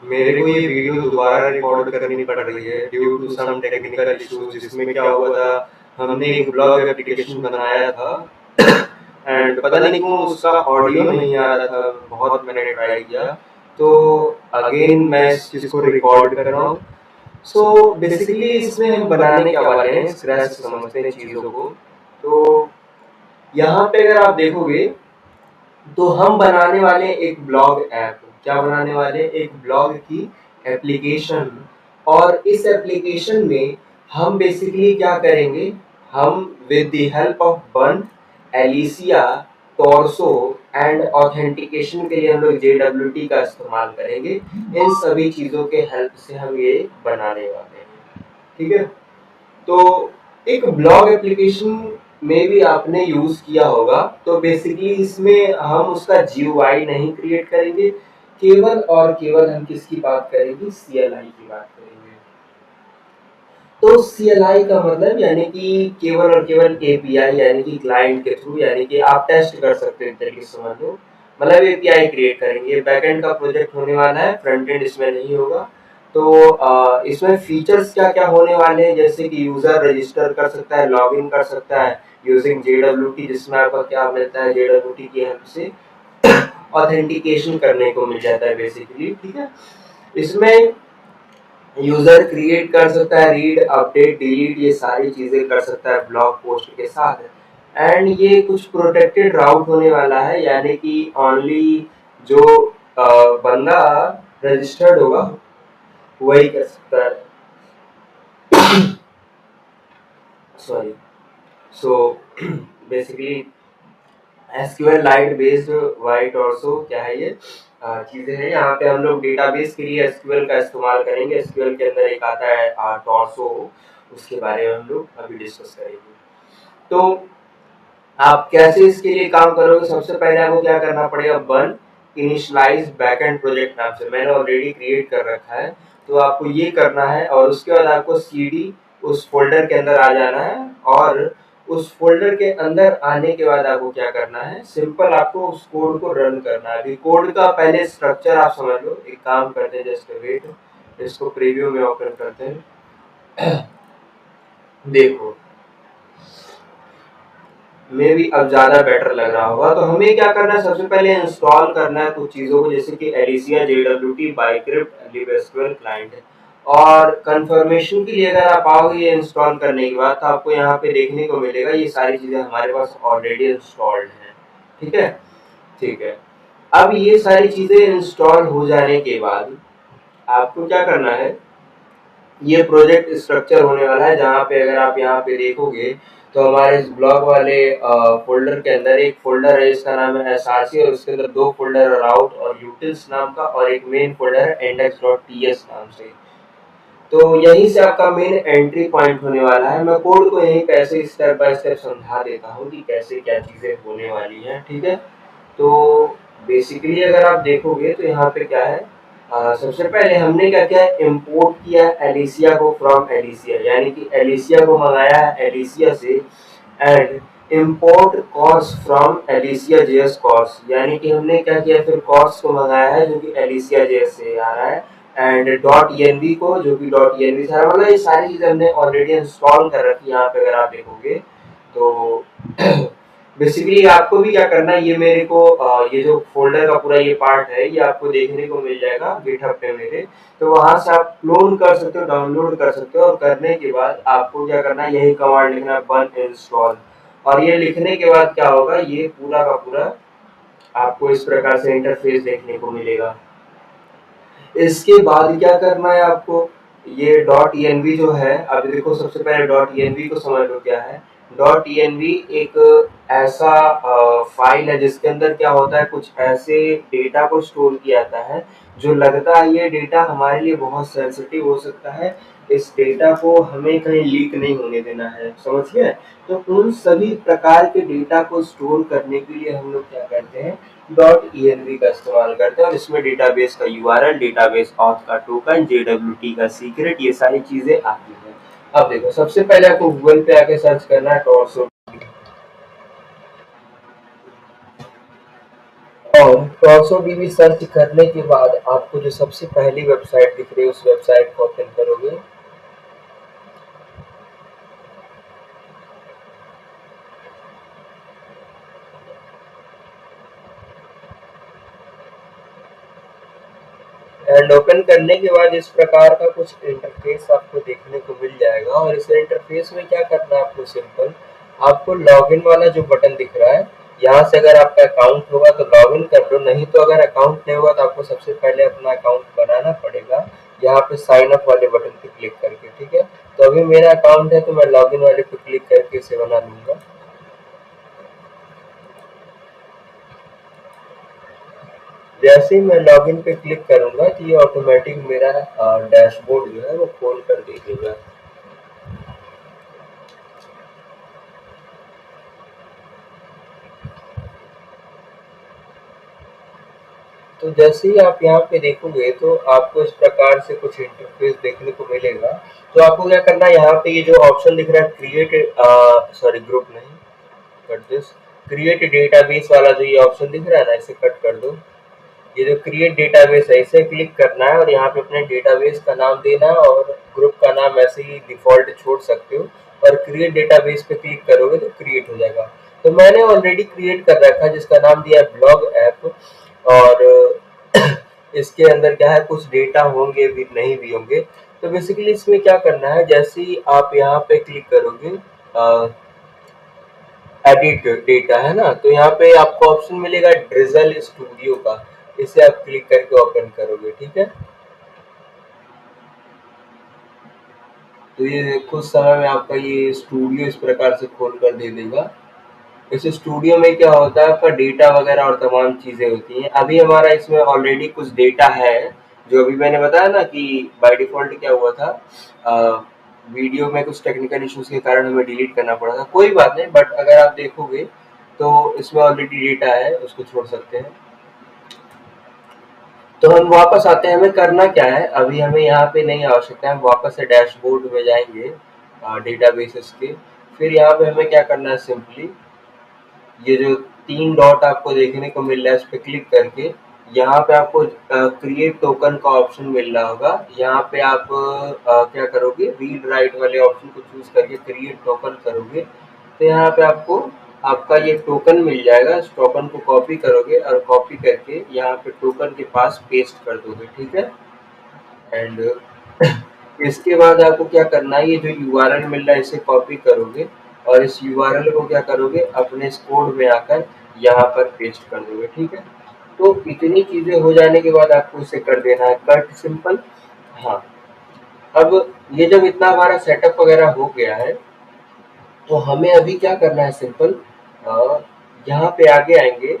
मेरे को ये वीडियो दोबारा रिकॉर्ड करनी पड़ रही है due to some technical issues, जिसमें क्या हुआ था, हमने एक ब्लॉग एप्लीकेशन बनाया था एंड पता नहीं क्यों उसका ऑडियो नहीं आ रहा था। बहुत मैंने ट्राई किया, तो अगेन मैं इस चीज़ को रिकॉर्ड कर रहा हूँ। सो बेसिकली इसमें हम बनाने क्या वाले हैं, स्क्रैच से समझते हैं चीज़ों को। तो यहाँ पे अगर आप देखोगे तो हम बनाने वाले एक ब्लॉग ऐप। क्या बनाने वाले? एक ब्लॉग की एप्लीकेशन। और इस एप्लीकेशन में हम बेसिकली क्या करेंगे, हम विद द हेल्प ऑफ बन, एलिसिया, टॉर्सो एंड ऑथेंटिकेशन के लिए हम लोग JWT का इस्तेमाल करेंगे। इन सभी चीज़ों के हेल्प से हम ये बनाने वाले हैं। ठीक है, तो एक ब्लॉग एप्लीकेशन में भी आपने यूज किया होगा। तो बेसिकली इसमें हम उसका GUI नहीं क्रिएट करेंगे, केवल और केवल हम किसकी बात करेंगे, CLI की बात करेंगे। तो CLI का मतलब यानी कि केवल और केवल API, यानी कि क्लाइंट के थ्रू, यानी कि आप टेस्ट कर सकते हो, एक तरीके से समझ लो। मतलब API क्रिएट करेंगे। बैकएंड का प्रोजेक्ट होने वाला है, फ्रंट एंड इसमें नहीं होगा। तो इसमें फीचर्स क्या क्या होने वाले हैं, जैसे कि यूजर रजिस्टर कर सकता है, लॉगिन कर सकता है यूजिंग JWT, जिसमें आपका क्या मिलता है, JWT की हेल्प से ऑथेंटिकेशन करने को मिल जाता है बेसिकली। ठीक है, इसमें यूजर क्रिएट कर सकता है, रीड, अपडेट, डिलीट, ये सारी चीजें कर सकता है ब्लॉग पोस्ट के साथ। एंड ये कुछ प्रोटेक्टेड राउट होने वाला है, यानी कि ओनली जो बंदा रजिस्टर्ड होगा वही कर सकता है। Sorry. So basically SQL light based white also क्या है, ये चीजें हैं। यहाँ पे हम लोग डेटाबेस के लिए SQL का इस्तेमाल करेंगे। SQL के अंदर एक आता है टॉर्सो, उसके बारे में हम लोग अभी डिस्कस करेंगे। तो आप कैसे इसके लिए काम करोगे, सबसे पहले आपको क्या करना पड़ेगा, बन इनिशियलाइज बैकएंड प्रोजेक्ट नाम से मैंने ऑलरेडी क्रिएट कर रखा है, तो आपको ये करना है। और उसके बाद आपको CD उस फोल्डर के अंदर आ जाना है, और उस फोल्डर के अंदर आने के बाद आपको क्या करना है, सिंपल आपको उस कोड को रन करना है। अभी कोड का पहले स्ट्रक्चर आप समझ लो। एक काम करते हैं, जस्ट वेट, इसको प्रीव्यू में ओपन करते हैं। देखो, में भी अब ज़्यादा बेटर लग रहा होगा। तो हमें क्या करना है, सबसे पहले इंस्टॉल करना है कुछ चीज़ों को, जैसे कि एलिसिया, JWT, बाइक्रिप्ट, लिबएसक्यूएल क्लाइंट है। और कंफर्मेशन के लिए अगर आप आओगे ये इंस्टॉल करने के बाद, तो आपको यहाँ पे देखने को मिलेगा ये सारी चीज़ें हमारे पास ऑलरेडी इंस्टॉल्ड हैं। ठीक है, ठीक है। अब ये सारी चीज़ें इंस्टॉल हो जाने के बाद आपको क्या करना है, ये प्रोजेक्ट स्ट्रक्चर होने वाला है, जहाँ पे अगर आप यहाँ पे देखोगे तो हमारे इस ब्लॉग वाले फोल्डर के अंदर एक फोल्डर है, इसका नाम है SRC, और उसके अंदर दो फोल्डर है, राउट और यूटिल्स नाम का, और एक मेन फोल्डर है index.ts नाम से। तो यहीं से आपका मेन एंट्री पॉइंट होने वाला है। मैं कोड को यहीं पे ऐसे स्टेप बाय स्टेप समझा देता हूँ कि कैसे क्या चीज़ें होने वाली हैं। ठीक है, तो बेसिकली अगर आप देखोगे तो यहाँ पे क्या है, सबसे पहले हमने क्या किया, इंपोर्ट किया एलिसिया को फ्रॉम एलिसिया, यानी कि एलिसिया को मंगाया है एलिसिया से। And import cors from Elysia JS cors, यानी कि हमने क्या किया, फिर कॉर्स को मंगाया है जो कि एलिसिया JS से आ रहा है। एंड .env को, जो कि .env से आ रहा है। मतलब ये सारी चीज़ें हमने ऑलरेडी इंस्टॉल कर रखी है। यहाँ पे अगर आप देखोगे तो बेसिकली आपको भी क्या करना है, ये मेरे को ये जो फोल्डर का पूरा ये पार्ट है, ये आपको देखने को मिल जाएगा गिटहब पे मेरे। तो वहां से आप क्लोन कर सकते हो, डाउनलोड कर सकते हो, और करने के बाद आपको क्या करना है, यही कमांड लिखना है, बन इंस्टॉल। और ये लिखने के बाद क्या होगा, ये पूरा का पूरा आपको इस प्रकार से इंटरफेस देखने को मिलेगा। इसके बाद क्या करना है आपको, ये .env जो है, अभी देखो सबसे पहले .env को समझ लो क्या है। .env एक ऐसा फाइल है जिसके अंदर क्या होता है, कुछ ऐसे डेटा को स्टोर किया जाता है जो लगता है ये डेटा हमारे लिए बहुत सेंसिटिव हो सकता है। इस डेटा को हमें कहीं लीक नहीं होने देना है, समझ गए। तो उन सभी प्रकार के डेटा को स्टोर करने के लिए हम लोग क्या करते हैं, .env का इस्तेमाल करते हैं। और इसमें डेटाबेस का URL, डेटाबेस ऑथ का टोकन, JWT का सीक्रेट, ये सारी चीजें आती हैं। अब देखो, सबसे पहले आपको गूगल पे आके सर्च करना है टॉर्सो, और TorsoDB सर्च करने के बाद आपको जो सबसे पहली वेबसाइट दिख रही है उस वेबसाइट को ओपन करोगे। एंड ओपन करने के बाद इस प्रकार का कुछ इंटरफेस आपको देखने को मिल जाएगा। और इस इंटरफेस में क्या करना है आपको, सिंपल आपको लॉगिन वाला जो बटन दिख रहा है, यहाँ से अगर आपका अकाउंट होगा तो लॉगिन कर लो, नहीं तो अगर अकाउंट नहीं हुआ तो आपको सबसे पहले अपना अकाउंट बनाना पड़ेगा यहाँ पे साइन अप वाले बटन पे क्लिक करके। ठीक है, तो अभी मेरा अकाउंट है तो मैं लॉगिन वाले पे क्लिक करके इसे बना लूंगा। जैसे ही मैं लॉगिन पे क्लिक करूंगा तो ये ऑटोमेटिक मेरा डैशबोर्ड जो है वो खोल कर दे देगा। तो जैसे ही आप यहाँ पे देखोगे तो आपको इस प्रकार से कुछ इंटरफेस देखने को मिलेगा। तो आपको क्या करना है, यहाँ पे ये जो ऑप्शन दिख रहा है क्रिएट, सॉरी ग्रुप नहीं, कट दिस, क्रिएट डेटाबेस वाला जो ये ऑप्शन दिख रहा है ना, इसे कट कर दो। ये जो क्रिएट डेटाबेस है इसे क्लिक करना है और यहाँ पे अपने डेटाबेस का नाम देना है और ग्रुप का नाम ऐसे ही डिफॉल्ट छोड़ सकते हो। और क्रिएट डेटाबेस पे क्लिक करोगे तो क्रिएट हो जाएगा। तो मैंने ऑलरेडी क्रिएट कर रखा है जिसका नाम दिया है ब्लॉग ऐप। और इसके अंदर क्या है, कुछ डेटा होंगे भी नहीं भी होंगे। तो बेसिकली इसमें क्या करना है, जैसे ही आप यहाँ पे क्लिक करोगे एडिट डेटा है ना, तो यहाँ पे आपको ऑप्शन मिलेगा ड्रिजल स्टूडियो का, इसे आप क्लिक करके ओपन करोगे। ठीक है, तो ये कुछ समय में आपका ये स्टूडियो इस प्रकार से खोल कर दे देगा। इस स्टूडियो में क्या होता है, आपका डेटा वगैरह और तमाम चीजें होती हैं। अभी हमारा इसमें ऑलरेडी कुछ डेटा है, जो अभी मैंने बताया ना कि बाय डिफॉल्ट क्या हुआ था, वीडियो में कुछ टेक्निकल इश्यूज के कारण हमें डिलीट करना पड़ा था। कोई बात नहीं, बट अगर आप देखोगे तो इसमें ऑलरेडी डेटा है, उसको छोड़ सकते हैं। तो हम वापस आते हैं, हमें करना क्या है, अभी हमें यहाँ पे नहीं आवश्यकता है, हम वापस से डैशबोर्ड में जाएंगे डेटाबेसेस के। फिर यहाँ पे हमें क्या करना है, सिंपली ये जो 3 डॉट आपको देखने को मिल रहा है इस पे क्लिक करके यहाँ पे आपको क्रिएट टोकन का ऑप्शन मिल रहा होगा। यहाँ पे आप क्या करोगे, रीड राइट वाले ऑप्शन को चूज करके क्रिएट टोकन करोगे तो यहाँ पे आपको आपका ये टोकन मिल जाएगा। इस टोकन को कॉपी करोगे और कॉपी करके यहाँ पे टोकन के पास पेस्ट कर दोगे। ठीक है, एंड इसके बाद आपको क्या करना है, ये जो यूआरएल मिल रहा है इसे कॉपी करोगे और इस यूआरएल को क्या करोगे, अपने इस कोड में आकर यहाँ पर पेस्ट कर दोगे। ठीक है, तो इतनी चीजें हो जाने के बाद आपको इसे कर देना है कट, सिंपल। हाँ, अब ये जब इतना हमारा सेटअप वगैरह हो गया है तो हमें अभी क्या करना है, सिंपल यहाँ पे आगे आएंगे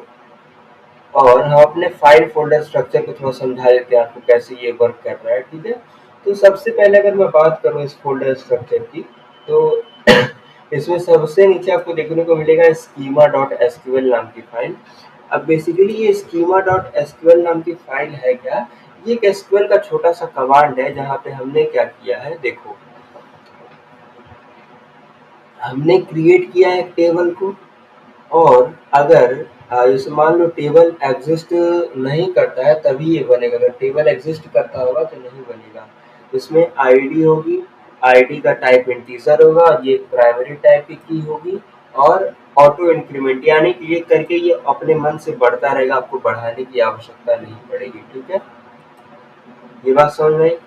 और हम अपने फाइल फोल्डर स्ट्रक्चर को थोड़ा समझा देते हैं आपको कैसे ये वर्क कर रहा है। ठीक है, तो सबसे पहले अगर मैं बात करूँ इस फोल्डर स्ट्रक्चर की, तो इसमें सबसे नीचे आपको देखने को मिलेगा स्कीमा डॉट एसक्यूएल नाम की फाइल। अब बेसिकली ये स्कीमा डॉट एसक्यूएल नाम की फाइल है क्या, ये एक एसक्यूएल का छोटा सा कमांड है जहाँ पे हमने क्या किया है, देखो हमने क्रिएट किया है एक टेबल को। और अगर जैसे मान लो टेबल एग्जिस्ट नहीं करता है तभी ये बनेगा, अगर टेबल एग्जिस्ट करता होगा तो नहीं बनेगा। इसमें आईडी होगी, आईडी का टाइप इंटीजर होगा, ये प्राइमरी टाइप की की होगी और ऑटो इंक्रीमेंट, यानी कि ये करके ये अपने मन से बढ़ता रहेगा, आपको बढ़ाने की आवश्यकता नहीं पड़ेगी। ठीक है, ये बात समझ में आई।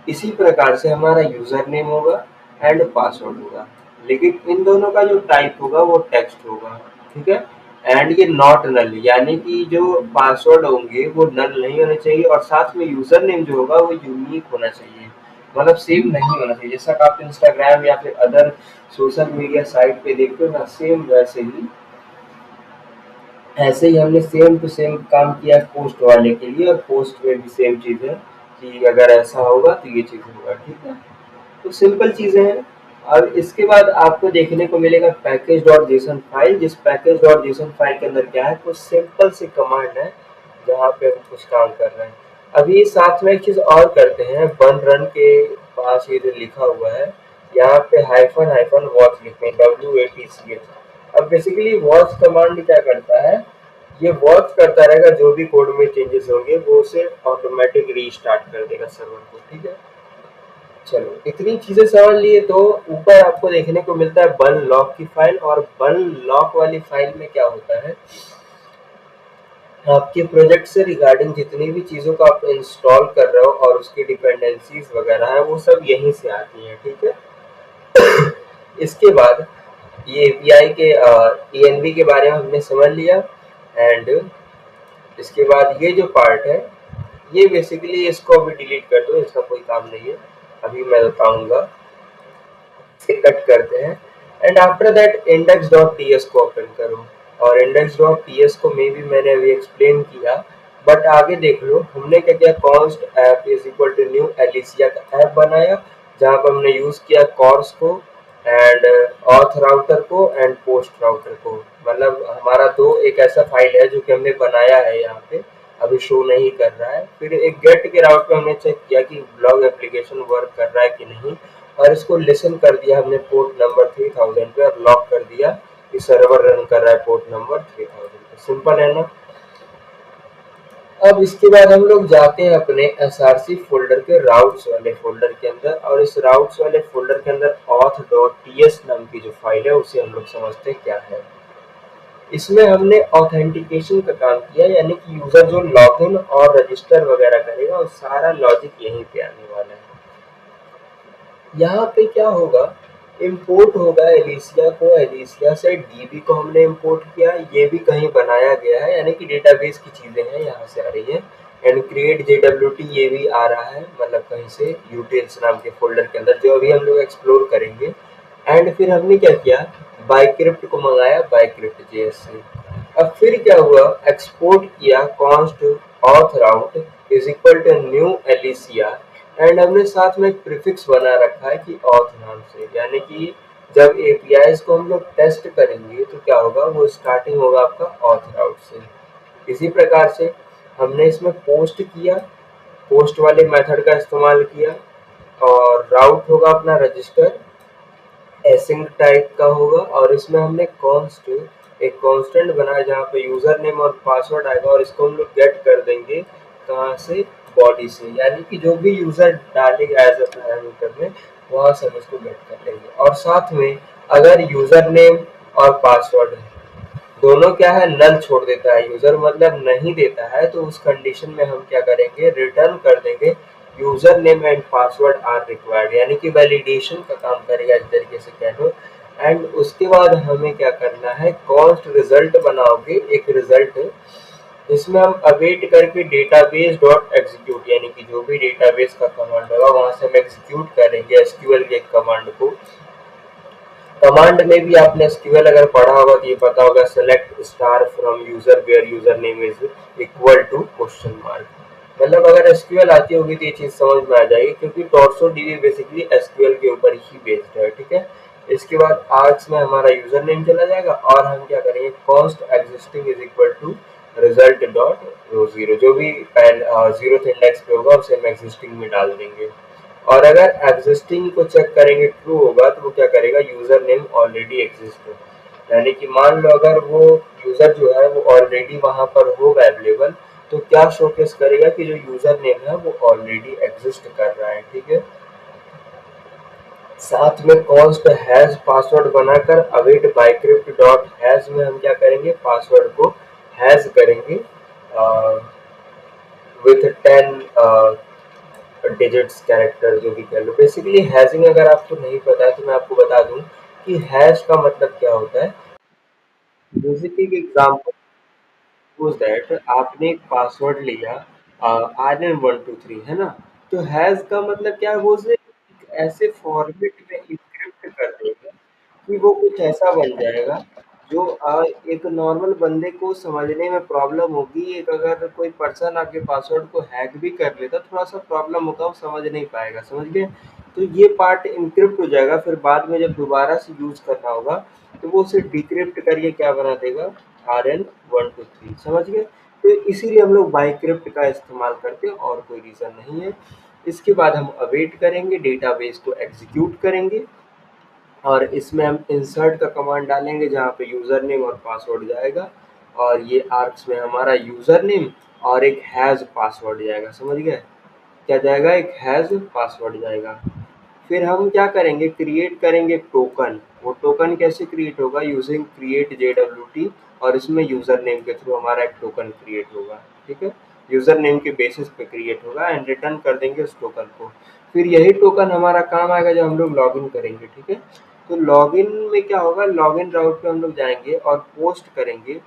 इसी प्रकार से हमारा यूजर नेम होगा एंड पासवर्ड होगा, लेकिन इन दोनों का जो टाइप होगा वो टेक्स्ट होगा। ठीक है, एंड ये नॉट नल, यानी कि जो पासवर्ड होंगे वो नल नहीं होने चाहिए और साथ में यूजर नेम जो होगा वो यूनिक होना चाहिए, मतलब सेम नहीं होना चाहिए। जैसा कि आप इंस्टाग्राम या फिर अदर सोशल मीडिया साइट पे देखते हो ना, सेम वैसे ही ऐसे ही हमने सेम टू सेम काम किया पोस्ट वाले के लिए, और पोस्ट में भी सेम चीज़ है कि अगर ऐसा होगा तो ये चीज़ होगा। ठीक है, तो सिंपल चीज़ें हैं। और इसके बाद आपको देखने को मिलेगा पैकेज डॉट जेसन फाइल, जिस पैकेज डॉट जेसन फाइल के अंदर क्या है, कुछ सिंपल सी कमांड है जहाँ पे हम कुछ काम कर रहे हैं। अभी साथ में एक चीज़ और करते हैं, बन रन के पास ये जो लिखा हुआ है यहाँ पे हाइफन हाइफन वॉच लिखते हैं, WATCH। अब बेसिकली वॉच कमांड क्या करता है, ये वर्क करता रहेगा, जो भी कोड में चेंजेस होंगे वो उसे ऑटोमेटिक रीस्टार्ट कर देगा सर्वर को, ठीक है। चलो इतनी चीजें समझ लिए तो ऊपर आपको देखने को मिलता है बन लॉक की फाइल, और बन लॉक वाली फाइल में क्या होता है, आपके प्रोजेक्ट से रिगार्डिंग जितनी भी चीज़ों को आप इंस्टॉल कर रहे हो और उसकी डिपेंडेंसीज वगैरह है वो सब यहीं से आती हैं, ठीक है। इसके बाद ये एपीआई के ENV के बारे में हमने समझ लिया। एंड इसके बाद ये जो पार्ट है ये बेसिकली इसको अभी डिलीट कर दो, इसका कोई काम नहीं है, अभी मैं बताऊंगा। इसे कट करते हैं एंड आफ्टर दैट index.ts को ओपन करो, और index.ts को मे भी मैंने अभी एक्सप्लेन किया, बट आगे देख लो हमने क्या किया, const app is equal to new Elysia का ऐप बनाया, जहाँ पर हमने यूज किया कॉर्स को एंड ऑथ राउटर को एंड पोस्ट राउटर को। मतलब हमारा दो एक ऐसा फाइल है जो कि हमने बनाया है यहाँ पे, अभी शो नहीं कर रहा है। फिर एक गेट के राउट पे हमने चेक किया कि ब्लॉग एप्लीकेशन वर्क कर रहा है कि नहीं, और इसको लिसन कर दिया हमने पोर्ट नंबर 3000 पे, और लॉक कर दिया कि सर्वर रन कर रहा है पोर्ट नंबर 3000 पे। सिंपल है ना। अब इसके बाद हम लोग जाते हैं अपने एसआरसी फोल्डर के राउट्स वाले फोल्डर के अंदर, और इस राउट्स वाले फोल्डर के अंदर auth.ts नाम की जो फाइल है उसे हम लोग समझते हैं क्या है। इसमें हमने ऑथेंटिकेशन का काम किया, यानी कि यूजर जो लॉगिन और रजिस्टर वगैरह करेगा वो सारा लॉजिक यहीं पे आने वाला है। यहाँ पे क्या होगा, इंपोर्ट होगा एलिसिया को, एलिसिया से डीबी को हमने इंपोर्ट किया, ये भी कहीं बनाया गया है, यानी कि डेटाबेस की चीजें हैं यहाँ से आ रही है। एंड क्रिएट जेडब्ल्यूटी ये भी आ रहा है, मतलब कहीं से यूटिल्स नाम के फोल्डर के अंदर, जो अभी हम लोग एक्सप्लोर करेंगे। एंड फिर हमने क्या किया, बाइक्रिप्ट को मंगाया बाइक्रिप्ट जेएस से। अब फिर क्या हुआ, एक्सपोर्ट किया const auth route is equal to new Elysia, and हमने साथ में एक प्रीफिक्स बना रखा है कि ऑथ नाम से, यानी कि जब एपीआईज को हम लोग टेस्ट करेंगे तो क्या होगा, वो स्टार्टिंग होगा आपका ऑथ राउट से। इसी प्रकार से हमने इसमें पोस्ट किया, पोस्ट वाले मेथड का इस्तेमाल किया, और राउट होगा अपना रजिस्टर, एसिंक टाइप का होगा, और इसमें हमने कॉन्स्ट एक कांस्टेंट बनाया जहाँ पे यूजर नेम और पासवर्ड आएगा, और इसको हम लोग गेट कर देंगे कहाँ से, बॉडी से, यानी कि जो भी यूजर डालेगा एज अ पैरामीटर में वहां से हम इसको गेट कर लेंगे। और साथ में अगर यूजर नेम और पासवर्ड दोनों क्या है, नल छोड़ देता है यूजर, मतलब नहीं देता है, तो उस कंडीशन में हम क्या करेंगे, रिटर्न कर देंगे user name and password are required, यानी कि वैलिडेशन का काम करेगा इस तरीके से कह लो। एंड उसके बाद हमें क्या करना है, कॉस्ट रिजल्ट बनाओगे एक रिजल्ट, जिसमें हम अवेट करके डेटाबेस डॉट एग्जीक्यूट, यानी कि जो भी डेटाबेस का कमांड होगा वहां से हम एग्जीक्यूट करेंगे एसक्यूएल के कमांड को। कमांड में भी आपने एसक्यूएल अगर पढ़ा होगा तो ये पता होगा, select star from user where user name is equal to question mark. मतलब अगर एसक्यूएल आती होगी तो ये चीज समझ में आ जाएगी, क्योंकि टॉर्सो डीबी बेसिकली एसक्यूएल के ऊपर ही बेस्ड है, ठीक है। इसके बाद आर्क्स में हमारा यूजर नेम चला जाएगा, और हम क्या करेंगे, const existing is equal to result dot row zero, जो भी जीरो इंडेक्स पे होगा उसे हम एग्जिस्टिंग में डाल देंगे। और अगर एग्जिस्टिंग को चेक करेंगे ट्रू होगा तो वो क्या करेगा, यूजर नेम ऑलरेडी एग्जिस्ट हो, यानी कि मान लो अगर वो यूजर जो है वो ऑलरेडी वहां पर होगा अवेलेबल, तो क्या शोकेस करेगा कि जो यूजर नेम है वो ऑलरेडी एग्जिस्ट कर रहा है, ठीक है। साथ में कॉन्स्ट हैश पासवर्ड बनाकर अवेट बाइक्रिप्ट डॉट हैश में हम क्या करेंगे, पासवर्ड को हैश करेंगे विथ 10 डिजिट्स कैरेक्टर, जो भी कह लो। बेसिकली हैशिंग अगर आपको नहीं पता है तो मैं आपको बता दूं कि हैश का मतलब क्या होता है। बेसिकली एग्जांपल सपोज दैट आपने एक पासवर्ड लिया RN123, है ना, तो हैश का मतलब क्या है, वो उसे एक ऐसे फॉर्मेट में इंक्रिप्ट कर देगा कि वो कुछ ऐसा बन जाएगा जो एक नॉर्मल बंदे को समझने में प्रॉब्लम होगी। एक अगर कोई पर्सन आपके पासवर्ड को हैक भी कर लेता थोड़ा सा प्रॉब्लम होगा, वो समझ नहीं पाएगा, समझ गए। तो ये पार्ट इंक्रिप्ट हो जाएगा, फिर बाद में जब दोबारा से यूज करना होगा तो वो उसे डिक्रिप्ट करके क्या बना देगा, RN123, समझ गए। तो इसीलिए हम लोग बाइक्रिप्ट का इस्तेमाल करते हैं, और कोई रीज़न नहीं है। इसके बाद हम अवेट करेंगे, डेटाबेस को एग्जीक्यूट करेंगे, और इसमें हम इंसर्ट का कमांड डालेंगे जहाँ पे यूज़र नेम और पासवर्ड जाएगा। और ये आर्क्स में हमारा यूजर नेम और एक हैज पासवर्ड जाएगा, समझ गए? क्या जाएगा? एक हैज पासवर्ड जाएगा। फिर हम क्या करेंगे? क्रिएट करेंगे टोकन। वो टोकन कैसे क्रिएट होगा? यूजिंग क्रिएट JWT, और इसमें यूजर नेम के थ्रू हमारा एक टोकन क्रिएट होगा, ठीक है? यूजर नेम के बेसिस पे क्रिएट होगा एंड रिटर्न कर देंगे उस टोकन को। फिर यही टोकन हमारा काम आएगा जब हम लोग लॉगिन करेंगे, ठीक है? तो लॉगिन में क्या होगा? लॉगिन राउट पे हम लोग जाएंगे और पोस्ट करेंगे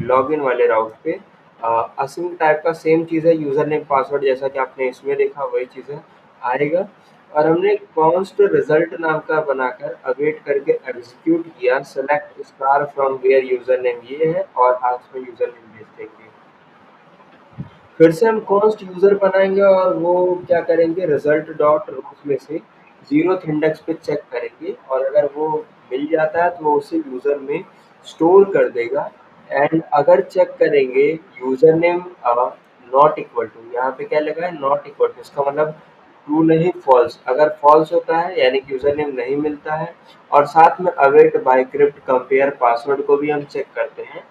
लॉगिन वाले राउट पे। असिंक टाइप का सेम चीज़ है, यूजर नेम पासवर्ड जैसा कि आपने इसमें देखा वही चीज़ है, आएगा। और हमने कॉन्स्ट रिजल्ट नाम का बनाकर अवेट करके एग्जीक्यूट किया, select star from where user name ये है और आज में यूजर नेम भेज देंगे। फिर से हम कॉन्स्ट यूजर बनाएंगे और वो क्या करेंगे? रिजल्ट डॉट रोज में से 0th इंडेक्स पे चेक करेंगे और अगर वो मिल जाता है तो वो उसे यूजर में स्टोर कर देगा। एंड अगर चेक करेंगे user name not equal to, यहाँ पे क्या लगा है? नॉट इक्वल टू, इसका मतलब ट्रू नहीं फॉल्स। अगर फॉल्स होता है यानी कि यूजर नेम नहीं मिलता है। और साथ में अवेट बाइक्रिप्ट कंपेयर पासवर्ड को भी हम चेक करते हैं,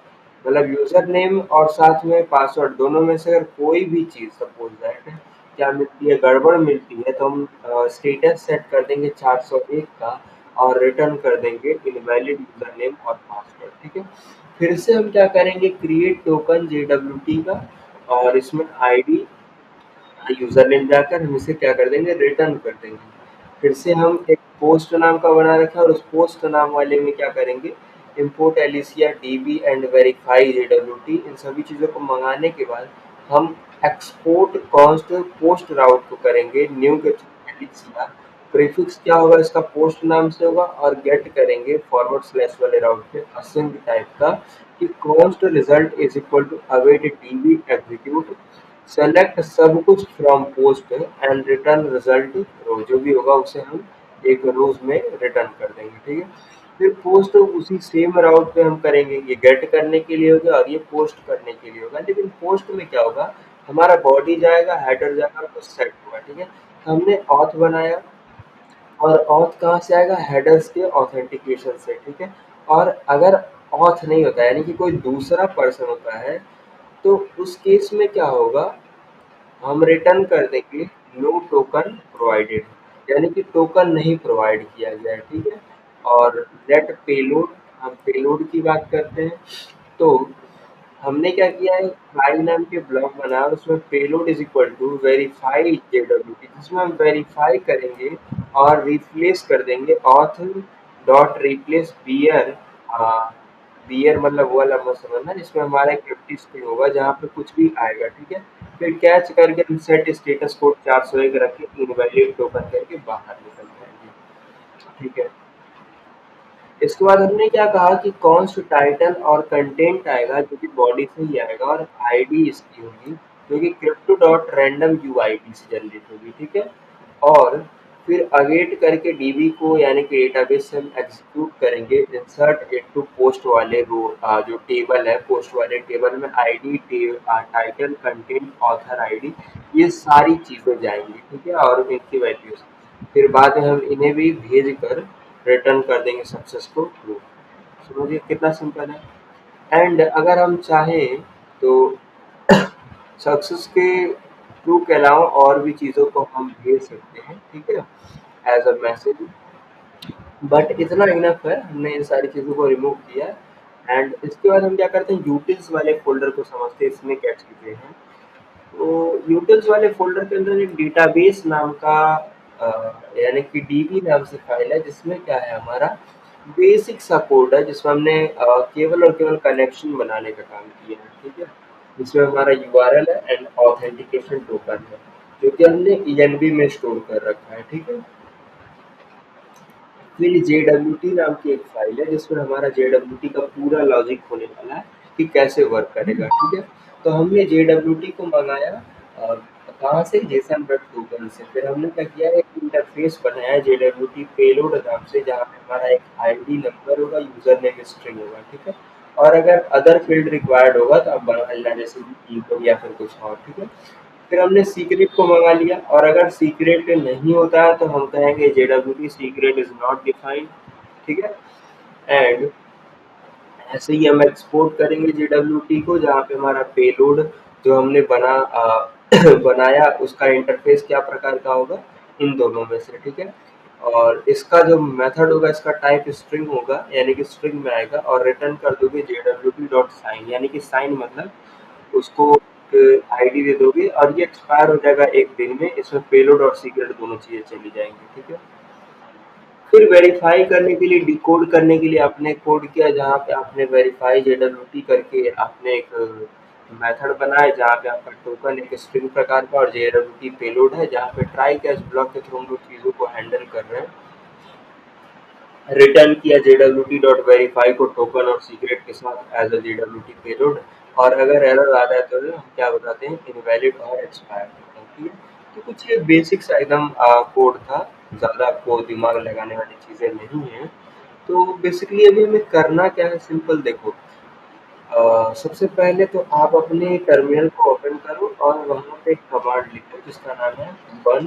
मतलब यूजर नेम और साथ में पासवर्ड दोनों में से अगर कोई भी चीज सपोज दैट क्या मिलती है? गड़बड़ मिलती है, तो हम स्टेटस सेट कर देंगे 401 का और रिटर्न कर देंगे इनवैलिड यूजर नेम और पासवर्ड, ठीक है? फिर से हम क्या करेंगे? क्रिएट टोकन JWT का, और इसमें आईडी यूजर नेम जाकर हम इसे क्या कर देंगे? रिटर्न कर देंगे। फिर से हम एक पोस्ट नाम का बना रखा है और उस पोस्ट नाम वाले में क्या करेंगे? Import Alicia DB and verify JWT, इन सभी चीज़ों को मंगाने के बाद हम एक्सपोर्ट कॉन्स्ट पोस्ट राउट को करेंगे न्यू के एलिसिया। प्रीफिक्स क्या होगा? इसका पोस्ट नाम से होगा और गेट करेंगे फॉरवर्ड स्लैश वाले राउट पे असिंक टाइप का कि const result is equal to await DB execute select सब कुछ from post and return result row, जो भी होगा उसे हम एक रोज में रिटर्न कर देंगे, ठीक है? फिर पोस्ट उसी सेम राउट पे हम करेंगे, ये गेट करने के लिए होगा और ये पोस्ट करने के लिए होगा। लेकिन पोस्ट में क्या होगा? हमारा बॉडी जाएगा, हेडर जाएगा, कुछ सेट होगा, ठीक है? तो हमने ऑथ बनाया और ऑथ कहाँ से आएगा? हेडर्स के ऑथेंटिकेशन से, ठीक है? और अगर ऑथ नहीं होता यानी कि कोई दूसरा पर्सन होता है, तो उस केस में क्या होगा? हम रिटर्न कर देंगे नो टोकन प्रोवाइडेड, यानी कि टोकन नहीं प्रोवाइड किया गया है, ठीक है? और लेट पेलोड, हम पेलोड की बात करते हैं। तो हमने क्या किया है? फाइल नाम के ब्लॉक बनाया और उसमें payload is equal to verify JWT, जिसमें हम वेरीफाई करेंगे और रिप्लेस कर देंगे auth dot replace bearer. Bearer मतलब वो वाला मत समझना जिसमें हमारा एक एम्प्टी स्ट्रिंग होगा जहाँ पे कुछ भी आएगा, ठीक है? फिर कैच करके हम सेट स्टेटस कोड 401 रख के इनवैलिड टोकन करके बाहर निकल जाएंगे, ठीक है? इसके बाद हमने क्या कहा कि कॉन्स्ट टाइटल और कंटेंट आएगा जो कि बॉडी से ही आएगा और आईडी इसकी होगी जो कि crypto डॉट रैंडम UID से जनरेट होगी, ठीक है? और फिर अवेट करके DB को यानी कि डेटाबेस से हम एग्जीक्यूट करेंगे इंसर्ट इनटू पोस्ट वाले रो, जो टेबल है पोस्ट वाले टेबल में ID title content author ID ये सारी चीज़ें जाएंगी, ठीक है? और इनकी वैल्यूज फिर बाद में हम इन्हें भी भेज कर रिटर्न कर देंगे सक्सेस को ट्रू। समझिए कितना सिंपल है। एंड अगर हम चाहें तो सक्सेस के ट्रू के अलावा और भी चीज़ों को हम भेज सकते हैं, ठीक है? एज अ मैसेज, बट इतना इनफ है, हमने इन सारी चीज़ों को रिमूव किया। एंड इसके बाद हम क्या करते हैं? यूटिल्स वाले फोल्डर को समझते हैं, इसमें क्या चीज़ें हैं। तो यूटिल्स वाले फ़ोल्डर के अंदर एक डेटाबेस नाम का अ, यानी कि DB नाम से फ़ाइल है जिसमें क्या है? हमारा बेसिक सा कोड है जिसमें हमने केवल और केवल कनेक्शन बनाने का काम किया है, ठीक है? जिसमें हमारा URL है एंड ऑथेंटिकेशन टोकन है जो कि हमने ENB में स्टोर कर रखा है, ठीक है? फिर JWT नाम की एक फाइल है जिसमें हमारा JWT का पूरा लॉजिक होने वाला है कि कैसे वर्क करेगा, ठीक है? तो हमने JWT को मंगाया और कहाँ से? जेसन वेब टोकन से। फिर हमने क्या किया? एक इंटरफेस बनाया है JWT पेलोड नाम से जहाँ पे हमारा एक आईडी नंबर होगा, यूजर नेम स्ट्रिंग होगा, ठीक है? और अगर अदर फील्ड रिक्वायर्ड होगा तो आप बना लेना जैसे कि ईमेल या फिर कुछ और, ठीक है? फिर हमने सीक्रेट को मंगा लिया और अगर सीक्रेट नहीं होता है तो हम कहेंगे JWT secret is not defined, ठीक है? एंड ऐसे ही हम एक्सपोर्ट करेंगे JWT को, जहाँ पे हमारा पेलोड जो हमने बनाया उसका इंटरफेस क्या प्रकार का होगा, इन दोनों में से, ठीक है। और इसका जो मेथड होगा, इसका टाइप स्ट्रिंग होगा, यानी कि स्ट्रिंग में आएगा, और रिटर्न कर दोगे JWT.sign, यानी कि साइन मतलब उसको आईडी दे दोगे, और ये एक्सपायर हो जाएगा एक दिन में। इसमें पेलोड और सीक्रेट दोनों चीजें चली जाएंगी, ठीक है। फिर वेरीफाई करने के लिए, डिकोड करने के लिए आपने कोड किया, जहाँ पे आपने वेरीफाई JWT करके आपने एक मेथड बनाया, जहाँ पे आपका टोकन एक स्ट्रिंग प्रकार का और JWT पेलोड है, जहाँ पे ट्राई कैच ब्लॉक के थ्रू हम लोग चीज़ों को हैंडल कर रहे हैं। रिटर्न किया JWT.verify को टोकन और सीक्रेट के साथ एज अ JWT पेलोड, और अगर एरर आ रहा है तो हम क्या बताते हैं, इनवैलिड और एक्सपायर्ड होता है, ठीक है। तो कुछ ये बेसिक्स एकदम कोड था, ज़्यादा आपको दिमाग लगाने वाली चीज़ें नहीं हैं। तो बेसिकली अभी हमें करना क्या है, सिंपल देखो। सबसे पहले तो आप अपने टर्मिनल को ओपन करो और वहाँ पे एक कमांड लिखो जिसका नाम है बन।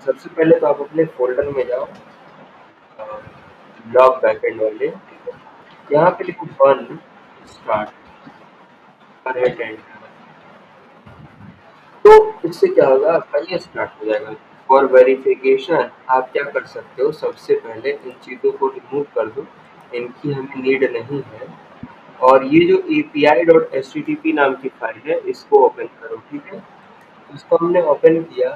सबसे पहले तो आप अपने फ़ोल्डर में जाओ, ब्लॉक बैकएंड वाले, यहाँ पे लिखो बन स्टार्ट और हिट एंटर। तो इससे क्या होगा, आपका ये स्टार्ट हो जाएगा। फॉर वेरिफिकेशन आप क्या कर सकते हो, सबसे पहले इन चीज़ों को रिमूव कर दो, इनकी हमें नीड नहीं है। और ये जो API.http नाम की फाइल है, इसको ओपन करो, ठीक है। इसको हमने ओपन किया,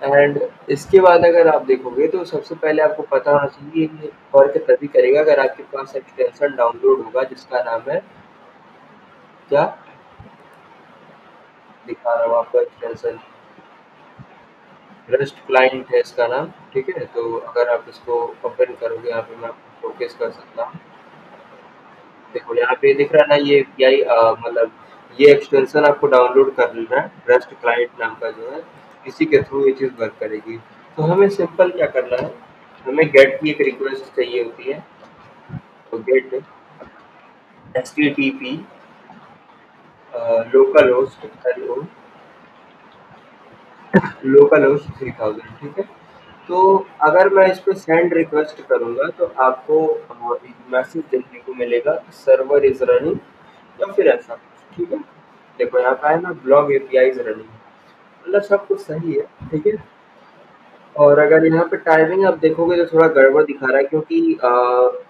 एंड इसके बाद अगर आप देखोगे तो सबसे पहले आपको पता होना चाहिए, ये वर्क तभी करेगा अगर आपके पास एक्सटेंशन डाउनलोड होगा, जिसका नाम है क्या, दिखा रहा हूँ आपको एक्सटेंशन, रेस्ट क्लाइंट है इसका नाम, ठीक है। तो अगर आप इसको ओपन करोगे, यहाँ पे मैं आपको शोकेस कर सकता हूँ। देखो यहाँ पे दिख रहा है ना, ये API मतलब ये एक्सटेंशन आपको डाउनलोड कर लेना है, रेस्ट क्लाइंट नाम का जो है, इसी के थ्रू ये चीज़ वर्क करेगी। तो हमें सिंपल क्या करना है, हमें गेट की एक रिक्वेस्ट चाहिए होती है। तो get HTTP local host, hello local host 3000, ठीक है। तो अगर मैं इस पे सेंड रिक्वेस्ट करूँगा तो आपको एक मैसेज देखने को मिलेगा, सर्वर इज रनिंग, या फिर ऐसा कुछ, ठीक है। देखो यहाँ पे है ना, ब्लॉग API इज रनिंग, मतलब सब कुछ सही है, ठीक है। और अगर यहाँ पे टाइमिंग आप देखोगे तो थोड़ा गड़बड़ दिखा रहा है, क्योंकि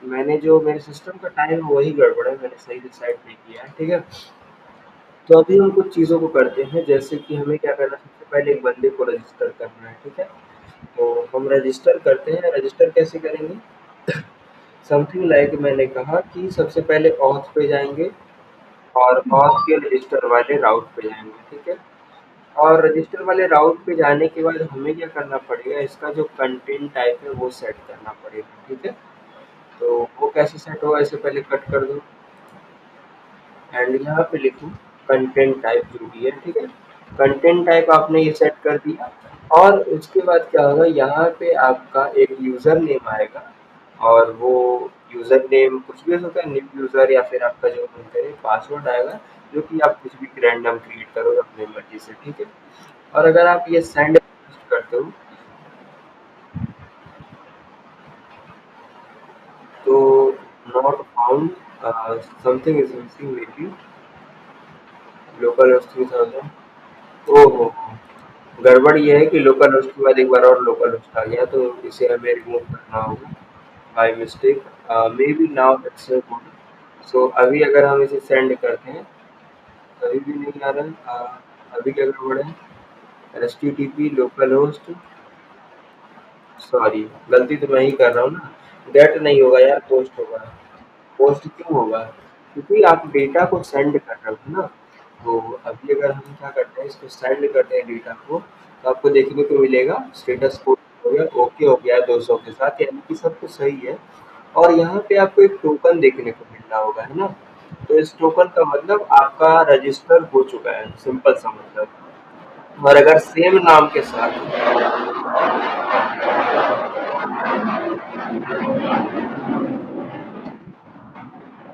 मैंने जो मेरे सिस्टम का टाइम है वही गड़बड़ है, मैंने सही डिसाइड नहीं किया है, ठीक है। तो अभी हम कुछ चीज़ों को करते हैं, जैसे कि हमें क्या करना है, सबसे पहले एक बंदे को रजिस्टर करना है, ठीक है। तो हम रजिस्टर करते हैं, रजिस्टर कैसे करेंगे, समथिंग लाइक मैंने कहा कि सबसे पहले ऑथ पे जाएंगे, और ऑथ के रजिस्टर वाले राउट पे जाएंगे, ठीक है। और रजिस्टर वाले राउट पे जाने के बाद हमें क्या करना पड़ेगा, इसका जो कंटेंट टाइप है वो सेट करना पड़ेगा, ठीक है। तो वो कैसे सेट होगा, इसे पहले कट कर दो, एंड यहाँ पे लिखूँ कंटेंट टाइप जो भी है, ठीक है। कंटेंट टाइप आपने ये सेट कर दिया, और उसके बाद क्या होगा, यहाँ पे आपका एक यूज़र नेम आएगा, और वो यूज़र नेम कुछ भी हो सकता है, न्यू यूज़र, या फिर आपका जो मन करे पासवर्ड आएगा, जो कि आप कुछ भी रैंडम क्रिएट करो अपनी मर्जी से, ठीक है। और अगर आप ये सेंड करते हो तो not found, something is missing may be, local host 3000। ओहो, गड़बड़ ये है कि लोकल होस्ट के बाद एक बार और लोकल होस्ट आ गया, तो इसे हमें रिमूव करना होगा by mistake, maybe now it's good. So अभी अगर हम इसे सेंड करते हैं, अभी भी नहीं आ रहा है, अभी क्या गड़बड़ है, HTTP लोकल होस्ट, सॉरी गलती तो मैं ही कर रहा हूँ ना, गेट नहीं होगा यार, पोस्ट होगा। पोस्ट क्यों होगा, क्योंकि आप डेटा को सेंड कर रहे हो ना। तो अभी अगर हम क्या करते हैं, इसको सेंड करते हैं डेटा को, तो आपको देखने को मिलेगा स्टेटस पोस्ट हो गया, ओके हो गया 200 के साथ, यानी कि सब कुछ सही है। और यहाँ पे आपको एक टोकन देखने को मिल रहा होगा, है ना। तो इस टोकन का मतलब आपका रजिस्टर हो चुका है, सिंपल सा मतलब। और अगर सेम नाम के साथ,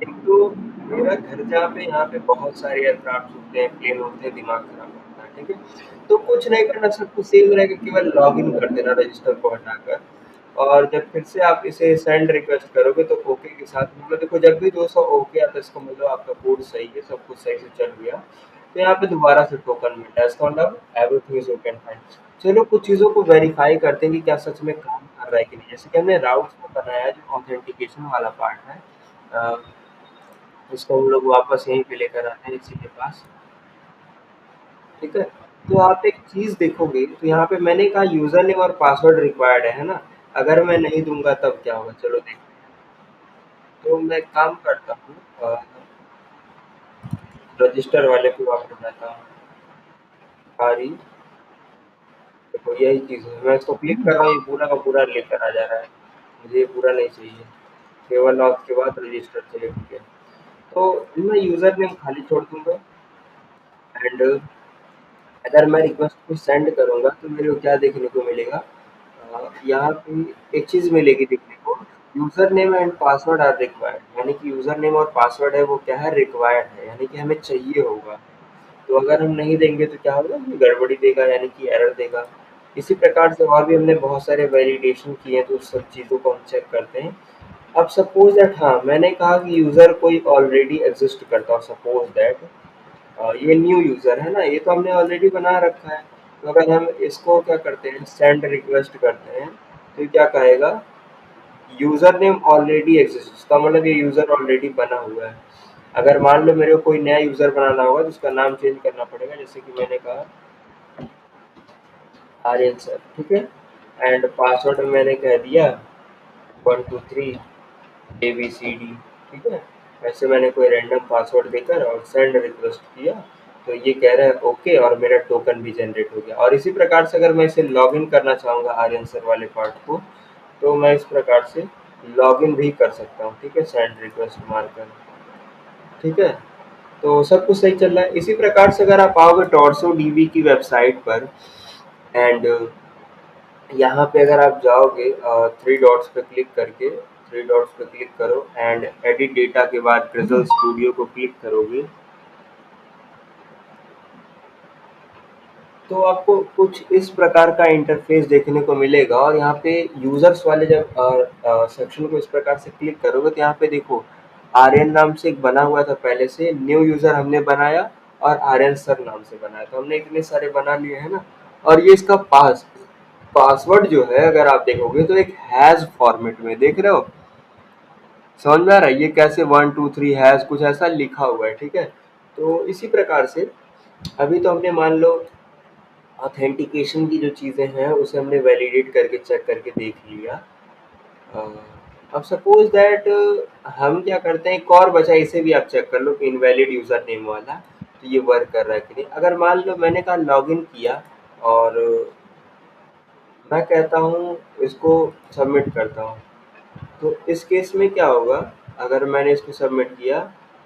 एक तो मेरा घर जहाँ पे, यहाँ पे बहुत सारे एयरक्राफ्ट होते हैं, प्लेन होते हैं, दिमाग खराब होता है, ठीक है। तो कुछ नहीं करना, सब कुछ सेम रहेगा, केवल लॉग इन कर देना रजिस्टर को हटाकर, और जब फिर से आप इसे सेंड रिक्वेस्ट करोगे तो ओके के साथ मतलब देखो जब भी 200 ओके आता है इसको मतलब आपका कोड सही है, सब कुछ सही से चल गया। तो यहाँ पे दोबारा से टोकन मिलता है, इसका मतलब everything is okay and fine. चलो कुछ चीज़ों को वेरीफाई करते हैं कि क्या सच में काम कर रहा है कि नहीं। जैसे कि हमने राउट्स में बनाया है जो ऑथेंटिकेशन वाला पार्ट है, अ, इसको हम लोग वापस यहीं पे लेकर आते हैं इसी के पास। ठीक है, तो आप एक चीज़ देखोगे तो यहाँ पे मैंने कहा यूज़र नेम और पासवर्ड रिक्वायर्ड है ना? अगर मैं नहीं दूँगा तब क्या होगा? चलो देखते हैं। तो मैं एक काम करता हूँ, रजिस्टर वाले पे वापस जाता हूँ। सारी देखो यही चीज़ है, मैं इसको क्लिक कर रहा हूँ, ये पूरा का पूरा लेकर आ जा रहा है। मुझे ये पूरा नहीं चाहिए, केवल ऑथ के बाद रजिस्टर चाहिए, ठीक है। तो मैं यूज़र नेम खाली छोड़ दूँगा एंड अगर मैं रिक्वेस्ट को सेंड करूँगा तो मेरे को क्या देखने को मिलेगा, यहाँ पे एक चीज़ मिलेगी देखने को, user name and password are required, यानी कि यूज़र नेम और पासवर्ड है वो क्या है, रिक्वायर्ड है, यानी कि हमें चाहिए होगा। तो अगर हम नहीं देंगे तो क्या होगा, ये गड़बड़ी देगा यानी कि एरर देगा। इसी प्रकार से और भी हमने बहुत सारे वैलिडेशन किए हैं तो उस सब चीज़ों को हम चेक करते हैं। अब सपोज दैट, हाँ मैंने कहा कि यूज़र कोई ऑलरेडी एग्जिस्ट करता हो, सपोज दैट ये न्यू यूज़र है ना, ये तो हमने ऑलरेडी बना रखा है। तो अगर हम इसको क्या करते हैं, सेंड रिक्वेस्ट करते हैं, तो ये क्या कहेगा, यूज़र नेम ऑलरेडी एग्जिस्ट, इसका मतलब ये यूज़र ऑलरेडी बना हुआ है। अगर मान लो मेरे को कोई नया यूज़र बनाना होगा तो उसका नाम चेंज करना पड़ेगा, जैसे कि मैंने कहा आर्यन सर, ठीक है। एंड पासवर्ड मैंने कह दिया 123 ABCD, ठीक है। वैसे मैंने कोई रैंडम पासवर्ड देकर और सेंड रिक्वेस्ट किया, तो ये कह रहा है ओके और मेरा टोकन भी जनरेट हो गया। और इसी प्रकार से अगर मैं इसे लॉगिन करना चाहूँगा आर्यन सर वाले पार्ट को, तो मैं इस प्रकार से लॉगिन भी कर सकता हूँ, ठीक है, सेंड रिक्वेस्ट मारकर, ठीक है। तो सब कुछ सही चल रहा है। इसी प्रकार से अगर आप आओगे टॉर्सो डीबी की वेबसाइट पर एंड यहाँ पे अगर आप जाओगे थ्री डॉट्स पे क्लिक करके, थ्री डॉट्स पे क्लिक करो एंड एडिट डेटा के बाद विजुअल स्टूडियो को क्लिक करोगे, तो आपको कुछ इस प्रकार का इंटरफेस देखने को मिलेगा। और यहाँ पे यूजर्स वाले जब सेक्शन को इस प्रकार से क्लिक करोगे तो यहाँ पे देखो आर्यन नाम से एक बना हुआ था पहले से, न्यू यूजर हमने बनाया और आर्यन सर नाम से बनाया, तो हमने इतने सारे बना लिए हैं ना। और ये इसका पासवर्ड जो है अगर आप देखोगे तो एक हैज फॉर्मेट में देख रहे हो, समझ में आ रहा है ये कैसे 123 हैज कुछ ऐसा लिखा हुआ है, ठीक है। तो इसी प्रकार से अभी तो हमने मान लो ऑथेंटिकेशन की जो चीज़ें हैं उसे हमने वैलिडेट करके चेक करके देख लिया। अ, अब सपोज दैट हम क्या करते हैं, एक और बचा, इसे भी आप चेक कर लो कि इनवैलिड यूज़र नेम वाला, तो ये वर्क कर रहा है कि नहीं। अगर मान लो मैंने कहा लॉगिन किया और मैं कहता हूँ इसको सबमिट करता हूँ, तो इस केस में क्या होगा, अगर मैंने इसको सबमिट किया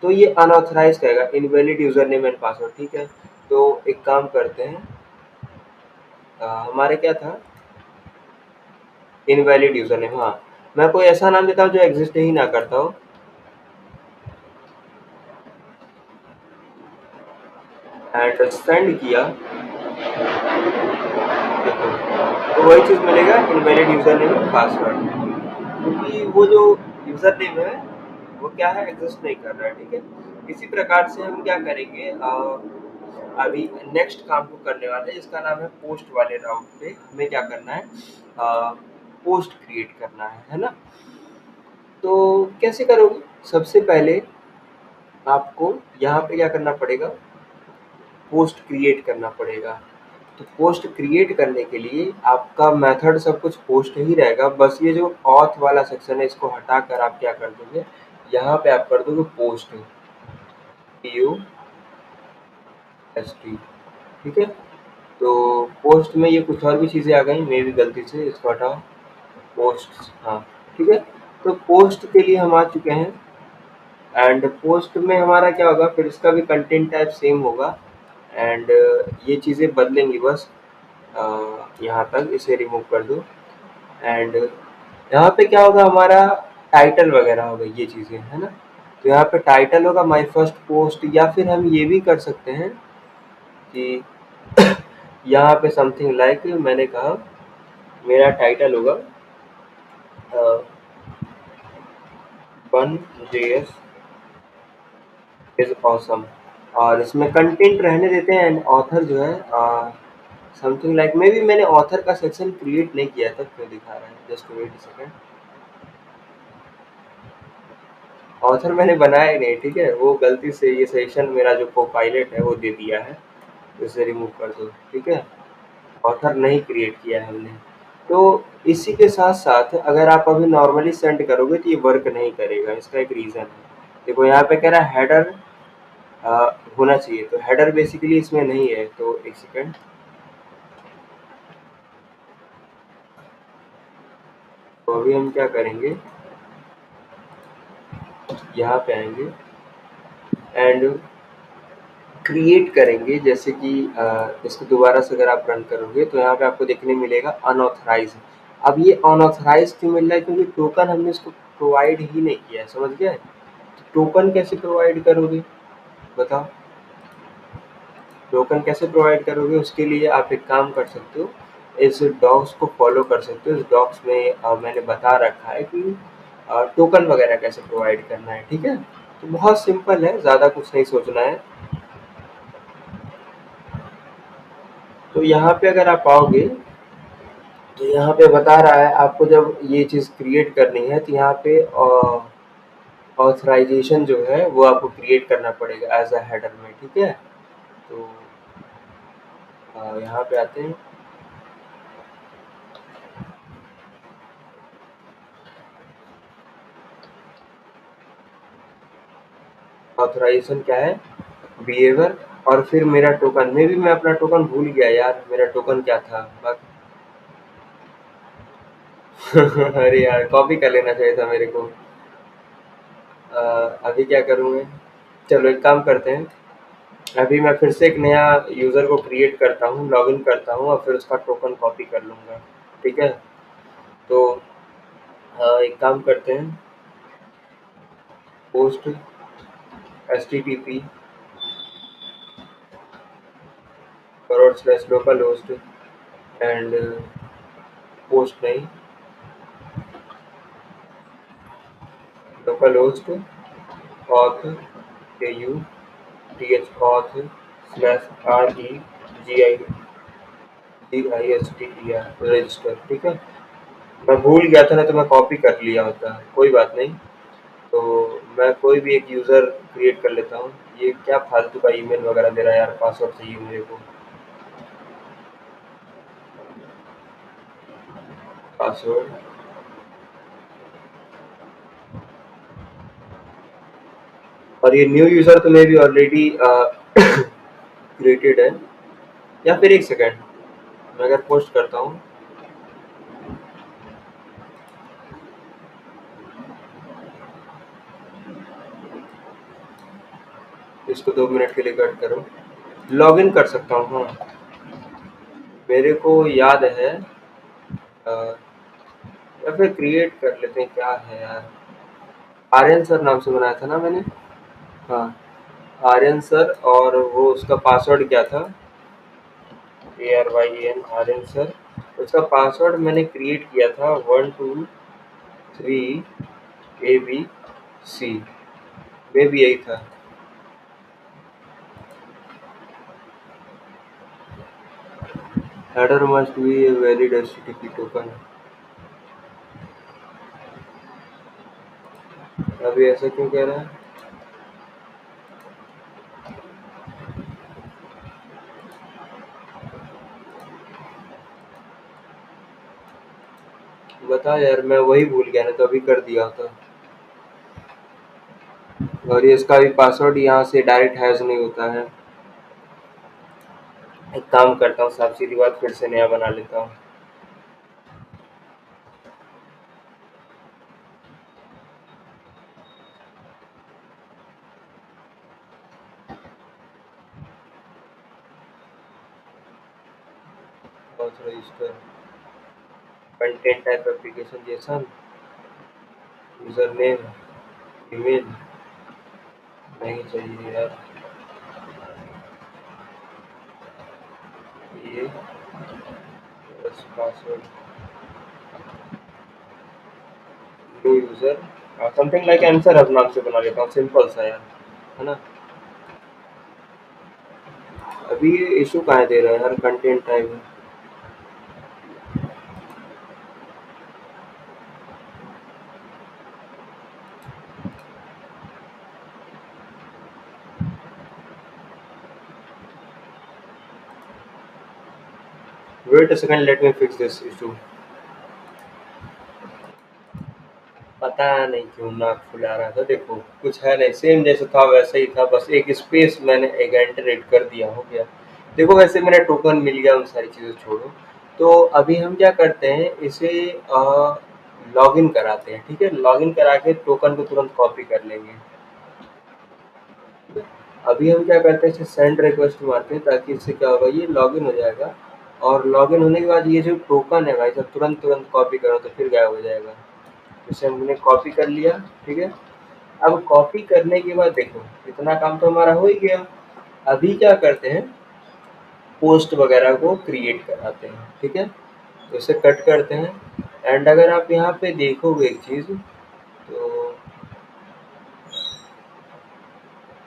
तो ये अनऑथराइज कहेगा, invalid user name and password, ठीक है। तो एक काम करते हैं, हमारे क्या था, इनवैलिड यूज़र नेम, हाँ मैं कोई ऐसा नाम देता हूँ जो एग्जिस्ट ही ना करता हो एंड सेंड किया, देखो तो वही चीज़ मिलेगा, invalid user name and password, क्योंकि वो जो यूज़र नेम है वो क्या है, एग्जिस्ट नहीं कर रहा है, ठीक है। इसी प्रकार से हम क्या करेंगे, अभी नेक्स्ट काम को करने वाले हैं जिसका नाम है पोस्ट वाले राउट पे हमें क्या करना है, पोस्ट क्रिएट करना है ना। तो कैसे करोगे, सबसे पहले आपको यहाँ पे क्या करना पड़ेगा, पोस्ट क्रिएट करना पड़ेगा। तो पोस्ट क्रिएट करने के लिए आपका मेथड सब कुछ पोस्ट ही रहेगा, बस ये जो ऑथ वाला सेक्शन है इसको हटाकर आप क्या कर दोगे, यहाँ पे आप कर दोगे पोस्ट, POST, ठीक है। तो पोस्ट में ये कुछ और भी चीज़ें आ गई, मे भी गलती से इसको हटाओ, पोस्ट, हाँ ठीक है। तो पोस्ट के लिए हम आ चुके हैं एंड पोस्ट में हमारा क्या होगा, फिर इसका भी कंटेंट टाइप सेम होगा एंड ये चीज़ें बदलेंगी बस, यहाँ तक इसे रिमूव कर दो एंड यहाँ पे क्या होगा, हमारा टाइटल वगैरह होगा, ये चीज़ें है ना। तो यहाँ पे टाइटल होगा माय फर्स्ट पोस्ट, या फिर हम ये भी कर सकते हैं कि यहाँ पे समथिंग लाइक मैंने कहा मेरा टाइटल होगा वन JS इज ऑसम। और इसमें कंटेंट रहने देते हैं एंड ऑथर जो है समथिंग लाइक मे बी मैंने ऑथर का सेक्शन क्रिएट नहीं किया था, क्यों दिखा रहा है, just wait a second. Author मैंने बनाया ही नहीं, ठीक है, वो गलती से ये सेक्शन मेरा जो कोपायलट है वो दे दिया है, इसे रिमूव कर दो, ठीक है। ऑथर नहीं क्रिएट किया है हमने। तो इसी के साथ साथ अगर आप अभी नॉर्मली सेंड करोगे तो ये वर्क नहीं करेगा, इसका एक रीज़न है। देखो यहाँ पे कह रहा है हेडर होना चाहिए, तो हेडर बेसिकली इसमें नहीं है, तो एक सेकंड। तो अभी हम क्या करेंगे, यहाँ पे आएंगे एंड क्रिएट करेंगे, जैसे कि इसको दोबारा से अगर आप रन करोगे तो यहाँ पे आपको देखने मिलेगा अनऑथराइज। अब ये अनऑथराइज क्यों मिल रहा है, क्योंकि टोकन हमने इसको प्रोवाइड ही नहीं किया है, समझ गए। टोकन कैसे प्रोवाइड करोगे बताओ, टोकन कैसे प्रोवाइड करोगे, उसके लिए आप एक काम कर सकते हो, इस डॉक्स को फॉलो कर सकते हो। इस डॉक्स में मैंने बता रखा है कि टोकन वगैरह कैसे प्रोवाइड करना है, ठीक है। तो बहुत सिंपल है, ज़्यादा कुछ नहीं सोचना है। तो यहाँ पे अगर आप आओगे तो यहाँ पे बता रहा है आपको, जब ये चीज़ क्रिएट करनी है तो यहाँ पे ऑथराइजेशन जो है वो आपको क्रिएट करना पड़ेगा एज अ हेडर में, ठीक है। तो यहाँ पे आते हैं। ऑथराइजेशन क्या है, बिहेवियर, और फिर मेरा टोकन में भी मैं अपना टोकन भूल गया यार, मेरा टोकन क्या था अरे यार कॉपी कर लेना चाहिए था मेरे को। अभी क्या करूँगा, चलो एक काम करते हैं, अभी मैं फिर से एक नया यूज़र को क्रिएट करता हूँ, लॉगिन करता हूँ और फिर उसका टोकन कॉपी कर लूँगा, ठीक है। तो एक काम करते हैं, post HTTP /local host and post नहीं, localhost auth auth /registr register, ठीक है। मैं भूल गया था ना, तो मैं कॉपी कर लिया होता, कोई बात नहीं। तो मैं कोई भी एक यूज़र क्रिएट कर लेता हूँ। ये क्या फालतू का ईमेल वगैरह दे रहा है यार, पासवर्ड चाहिए मेरे को, पासवर्ड। और ये न्यू यूज़र तो मे बी ऑलरेडी क्रिएटेड है, या फिर एक सेकेंड, मैं अगर पोस्ट करता हूँ, इसको 2 मिनट के लिए कट करो, लॉगिन कर सकता हूँ। हाँ मेरे को याद है, या फिर क्रिएट कर लेते हैं, क्या है यार, आर्यन सर नाम से बनाया था ना मैंने। हाँ आर्यन सर, और वो उसका पासवर्ड क्या था, ARYAN आर्यन सर। उसका पासवर्ड मैंने क्रिएट किया था 123ABC, में भी यही था। Header must be a valid HTTP token. अभी ऐसा क्यों कह रहा है, बता यार, मैं वही भूल गया ना, तो अभी कर दिया होता। और ये इसका भी पासवर्ड यहाँ से डायरेक्ट हैश नहीं होता है। एक काम करता हूँ, साफ सीधी बात, फिर से नया बना लेता हूँ। Register content type application Jason, user name email नहीं चाहिए यार, ये बस password. New user, something like answer अब नाम से बना लेता हूँ, सिंपल सा यार, है ना। अभी ये इशू कहाँ दे रहा है यार, कंटेंट टाइप है। Wait a second, let me fix this issue. पता नहीं क्यों नाक फुला रहा था, देखो कुछ है नहीं, सेम जैसे था वैसा ही था, बस एक स्पेस मैंने एक एंटर ऐड कर दिया, हो गया। देखो वैसे मेरा टोकन मिल गया, उन सारी चीज़ों छोड़ो। तो अभी हम क्या करते हैं, इसे लॉगिन कराते हैं, ठीक है। लॉगिन करा के टोकन को तुरंत कॉपी कर लेंगे। अभी हम क्या करते हैं, इसे सेंड रिक्वेस्ट मारते हैं, ताकि इससे क्या होगा, ये लॉगिन हो जाएगा। और लॉगिन होने के बाद ये जो टोकन है भाई साहब, तुरंत तुरंत कॉपी करो तो फिर गायब हो जाएगा। इसे हमने कॉपी कर लिया, ठीक है। अब कॉपी करने के बाद देखो, इतना काम तो हमारा हो ही गया। अभी क्या करते हैं, पोस्ट वगैरह को क्रिएट कराते हैं, ठीक है। तो इसे कट करते हैं। एंड अगर आप यहाँ पे देखोगे एक चीज़, तो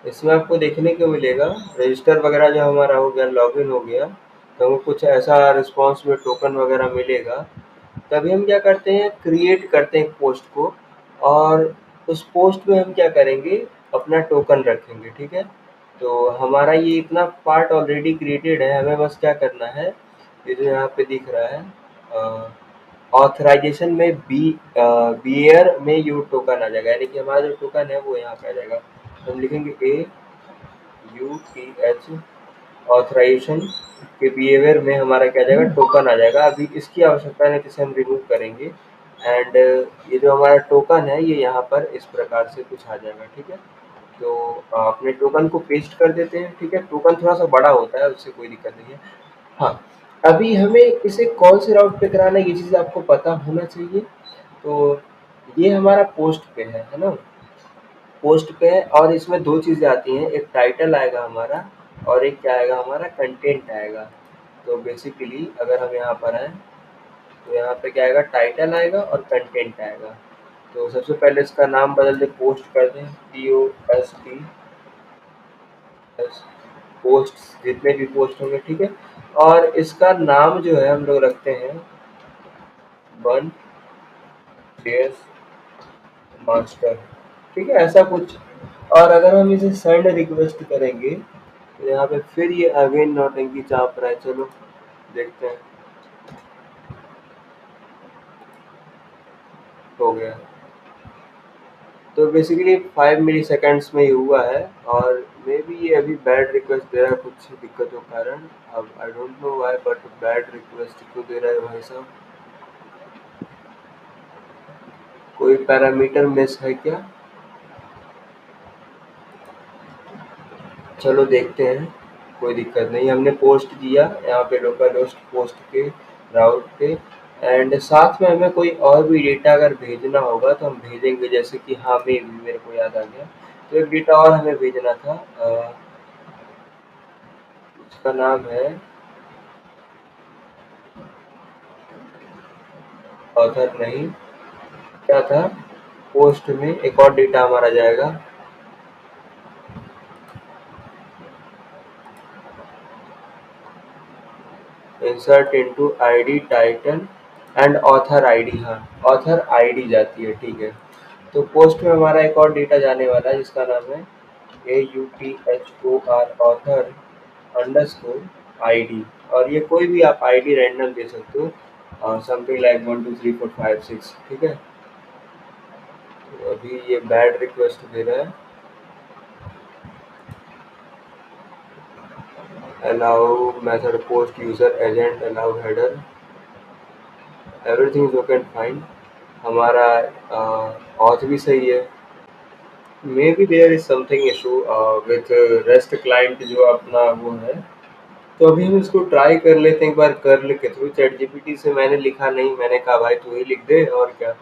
इसमें आपको देखने को मिलेगा, रजिस्टर वगैरह जो हमारा हो गया, लॉगिन हो गया, तो हमको कुछ ऐसा रिस्पॉन्स में टोकन वगैरह मिलेगा। तभी हम क्या करते हैं, क्रिएट करते हैं एक पोस्ट को, और उस पोस्ट में हम क्या करेंगे, अपना टोकन रखेंगे, ठीक है। तो हमारा ये इतना पार्ट ऑलरेडी क्रिएटेड है, हमें बस क्या करना है, ये जो यहाँ पे दिख रहा है, ऑथराइजेशन में बियर में यू टोकन आ जाएगा, यानी कि हमारा जो टोकन है वो यहाँ पे आ जाएगा। तो हम लिखेंगे AUTH, ऑथराइजेशन के बिहेवियर में हमारा क्या आ जाएगा, टोकन आ जाएगा। अभी इसकी आवश्यकता नहीं, जिसे हम रिमूव करेंगे। एंड ये जो हमारा टोकन है, ये यहाँ पर इस प्रकार से कुछ आ जाएगा, ठीक है। तो अपने टोकन को पेस्ट कर देते हैं, ठीक है। टोकन थोड़ा सा बड़ा होता है, उससे कोई दिक्कत नहीं है। हाँ, अभी हमें इसे कौन से राउट पे कराना है, ये चीज़ आपको पता होना चाहिए। तो ये हमारा पोस्ट पे है ना। पोस्ट पे है, और इसमें दो चीज़ें आती हैं, एक टाइटल आएगा हमारा, और एक क्या आएगा, हमारा कंटेंट आएगा। तो बेसिकली अगर हम यहाँ पर आएँ, तो यहाँ पे क्या आएगा, टाइटल आएगा और कंटेंट आएगा। तो सबसे पहले इसका नाम बदल दें, पोस्ट कर दें, POST, पोस्ट, जितने भी पोस्ट होंगे, ठीक है। और इसका नाम जो है हम लोग रखते हैं वन जेएस मास्टर, ठीक है, ऐसा कुछ। और अगर हम इसे सेंड रिक्वेस्ट करेंगे, तो यहाँ पे फिर ये अगेन नौटंकी चाप रहा है, चलो देखते हैं। हो गया। तो बेसिकली 5 मिली सेकेंड्स में ही हुआ है, और मे बी ये अभी बैड रिक्वेस्ट दे रहा है कुछ दिक्कतों के कारण। अब I don't know why, but bad request क्यों दे रहा है भाई साहब, कोई पैरामीटर मिस है क्या? चलो देखते हैं, कोई दिक्कत नहीं। हमने पोस्ट किया यहाँ पे लोकल होस्ट पोस्ट के राउट पे। एंड साथ में हमें कोई और भी डेटा अगर भेजना होगा तो हम भेजेंगे, जैसे कि हाँ, मे भी मेरे को याद आ गया, तो एक डेटा और हमें भेजना था, उसका नाम है ऑथर नहीं, क्या था, पोस्ट में एक और डेटा हमारा जाएगा, insert into ID title and author ID. हाँ, ऑथर आईडी जाती है, ठीक है। तो पोस्ट में हमारा एक और डेटा जाने वाला है, जिसका नाम है AUTHOR, ऑथर अंडरस्कोर आईडी। और ये कोई भी आप आईडी रैंडम दे सकते हो, समथिंग लाइक 1 2 3 4 5 6, ठीक है। तो अभी ये बैड रिक्वेस्ट दे रहा है, allow method post user agent allow header, everything is okay and fine. हमारा ऑथ भी सही है। May be there is something issue with rest client, जो अपना वो है। तो अभी हम इसको ट्राई कर लेते हैं एक बार, कर्ल के थ्रू। चैट जीपीटी से मैंने लिखा नहीं, मैंने कहा भाई तू ही लिख दे, और क्या।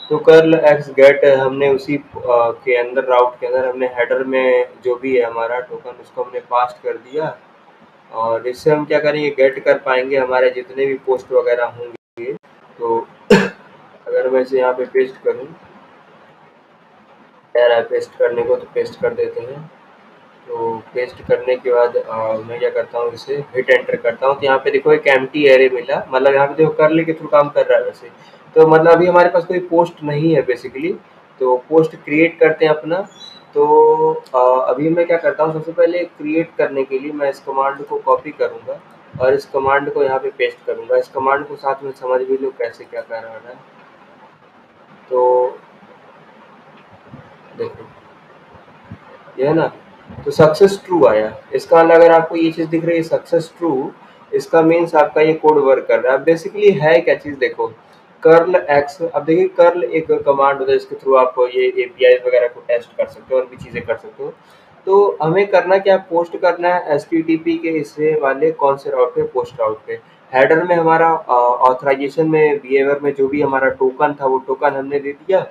तो कर्ल एक्स गेट, हमने उसी के अंदर, राउट के अंदर हमने हेडर में जो भी है हमारा टोकन, उसको हमने पास कर दिया। और इससे हम क्या करेंगे, गेट कर पाएंगे हमारे जितने भी पोस्ट वगैरह होंगे। तो अगर मैं इसे यहाँ पे पेस्ट करूँ, यार है पेस्ट करने को, तो पेस्ट कर देते हैं। तो पेस्ट करने के बाद मैं क्या करता हूँ, इसे हिट एंटर करता हूँ, तो यहाँ पे देखो एक एम्प्टी एरे मिला, मतलब यहाँ पे देखो कर्ली के थ्रू काम कर रहा है वैसे। तो मतलब अभी हमारे पास कोई पोस्ट नहीं है बेसिकली, तो पोस्ट क्रिएट करते हैं अपना। तो अभी मैं क्या करता हूँ, सबसे पहले क्रिएट करने के लिए मैं इस कमांड को कॉपी करूँगा और इस कमांड को यहाँ पे पेस्ट करूँगा। इस कमांड को साथ में समझ भी लो कैसे क्या कर रहा है। तो देखो ये है ना, तो सक्सेस ट्रू आया। इसका मतलब अगर आपको ये चीज़ दिख रही है सक्सेस ट्रू, इसका मीन्स आपका ये कोड वर्क कर रहा है। बेसिकली है क्या चीज़ देखो, कर्ल एक्स। अब देखिए कर्ल एक कमांड होता है जिसके थ्रू आप ये एपीआई वगैरह को टेस्ट कर सकते हो और भी चीज़ें कर सकते हो। तो हमें करना क्या, पोस्ट करना है एचटीटीपी के हिस्से वाले कौन से राउट पे, पोस्ट राउट पे। हेडर में हमारा ऑथराइजेशन में बिहेवियर में जो भी हमारा टोकन था वो टोकन हमने दे दिया।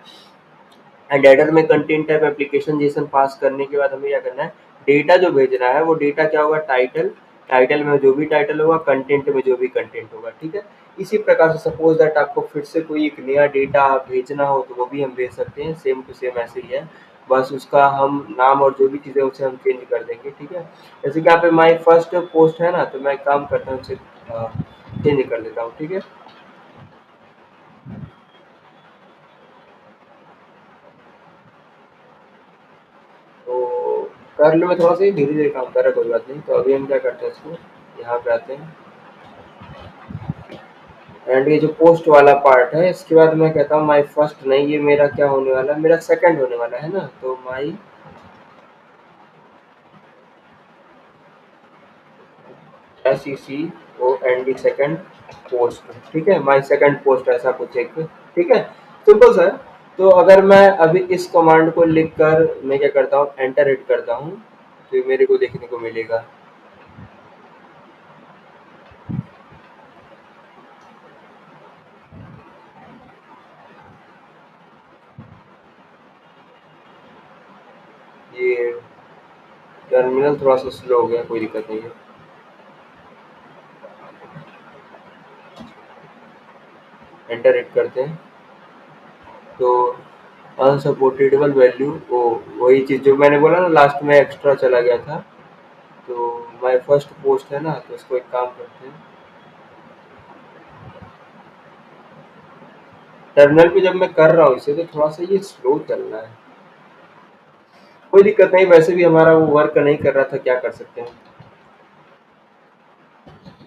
एंड हेडर में कंटेंट टाइप एप्लीकेशन जेसन पास करने के बाद हमें क्या करना है, डेटा जो भेजना है वो डेटा क्या होगा, टाइटल। टाइटल में जो भी टाइटल होगा, कंटेंट में जो भी कंटेंट होगा, ठीक है। इसी प्रकार से सपोज दैट आपको फिर से कोई एक नया डेटा भेजना हो तो वो भी हम भेज सकते हैं, सेम टू सेम ऐसे ही है। बस उसका हम नाम और जो भी चीज़ें उसे हम चेंज कर देंगे, ठीक है। जैसे कि यहाँ पे माई फर्स्ट पोस्ट है ना, तो मैं एक काम करता हूँ, उसे चेंज कर देता हूँ, ठीक है। तो कर लो, मैं थोड़ा सा धीरे धीरे काम कर रहा है, कोई बात नहीं। तो अभी हम क्या करते हैं, इसको यहाँ पे आते हैं एंड ये जो पोस्ट वाला पार्ट है इसके बाद मैं कहता हूँ माई फर्स्ट नहीं, ये मेरा क्या होने वाला है, मेरा सेकंड होने वाला है ना। तो माई SECOND सेकंड पोस्ट, ठीक है। माई सेकंड पोस्ट ऐसा कुछ एक, ठीक है, सिंपल सर। तो अगर मैं अभी इस कमांड को लिख कर मैं क्या करता हूँ, एंटर हिट करता हूँ, तो ये मेरे को देखने को मिलेगा। ये टर्मिनल थोड़ा सा स्लो हो गया, कोई दिक्कत नहीं है। एंटर हिट करते हैं तो अनसपोर्टेबल वैल्यू, वो वही चीज़ जो मैंने बोला ना लास्ट में एक्स्ट्रा चला गया था। तो माय फर्स्ट पोस्ट है ना, तो इसको एक काम करते हैं, टर्मिनल पे जब मैं कर रहा हूँ इसे तो थोड़ा सा ये स्लो चल रहा है। कोई दिक्कत नहीं, वैसे भी हमारा वो वर्क नहीं कर रहा था, क्या कर सकते हैं।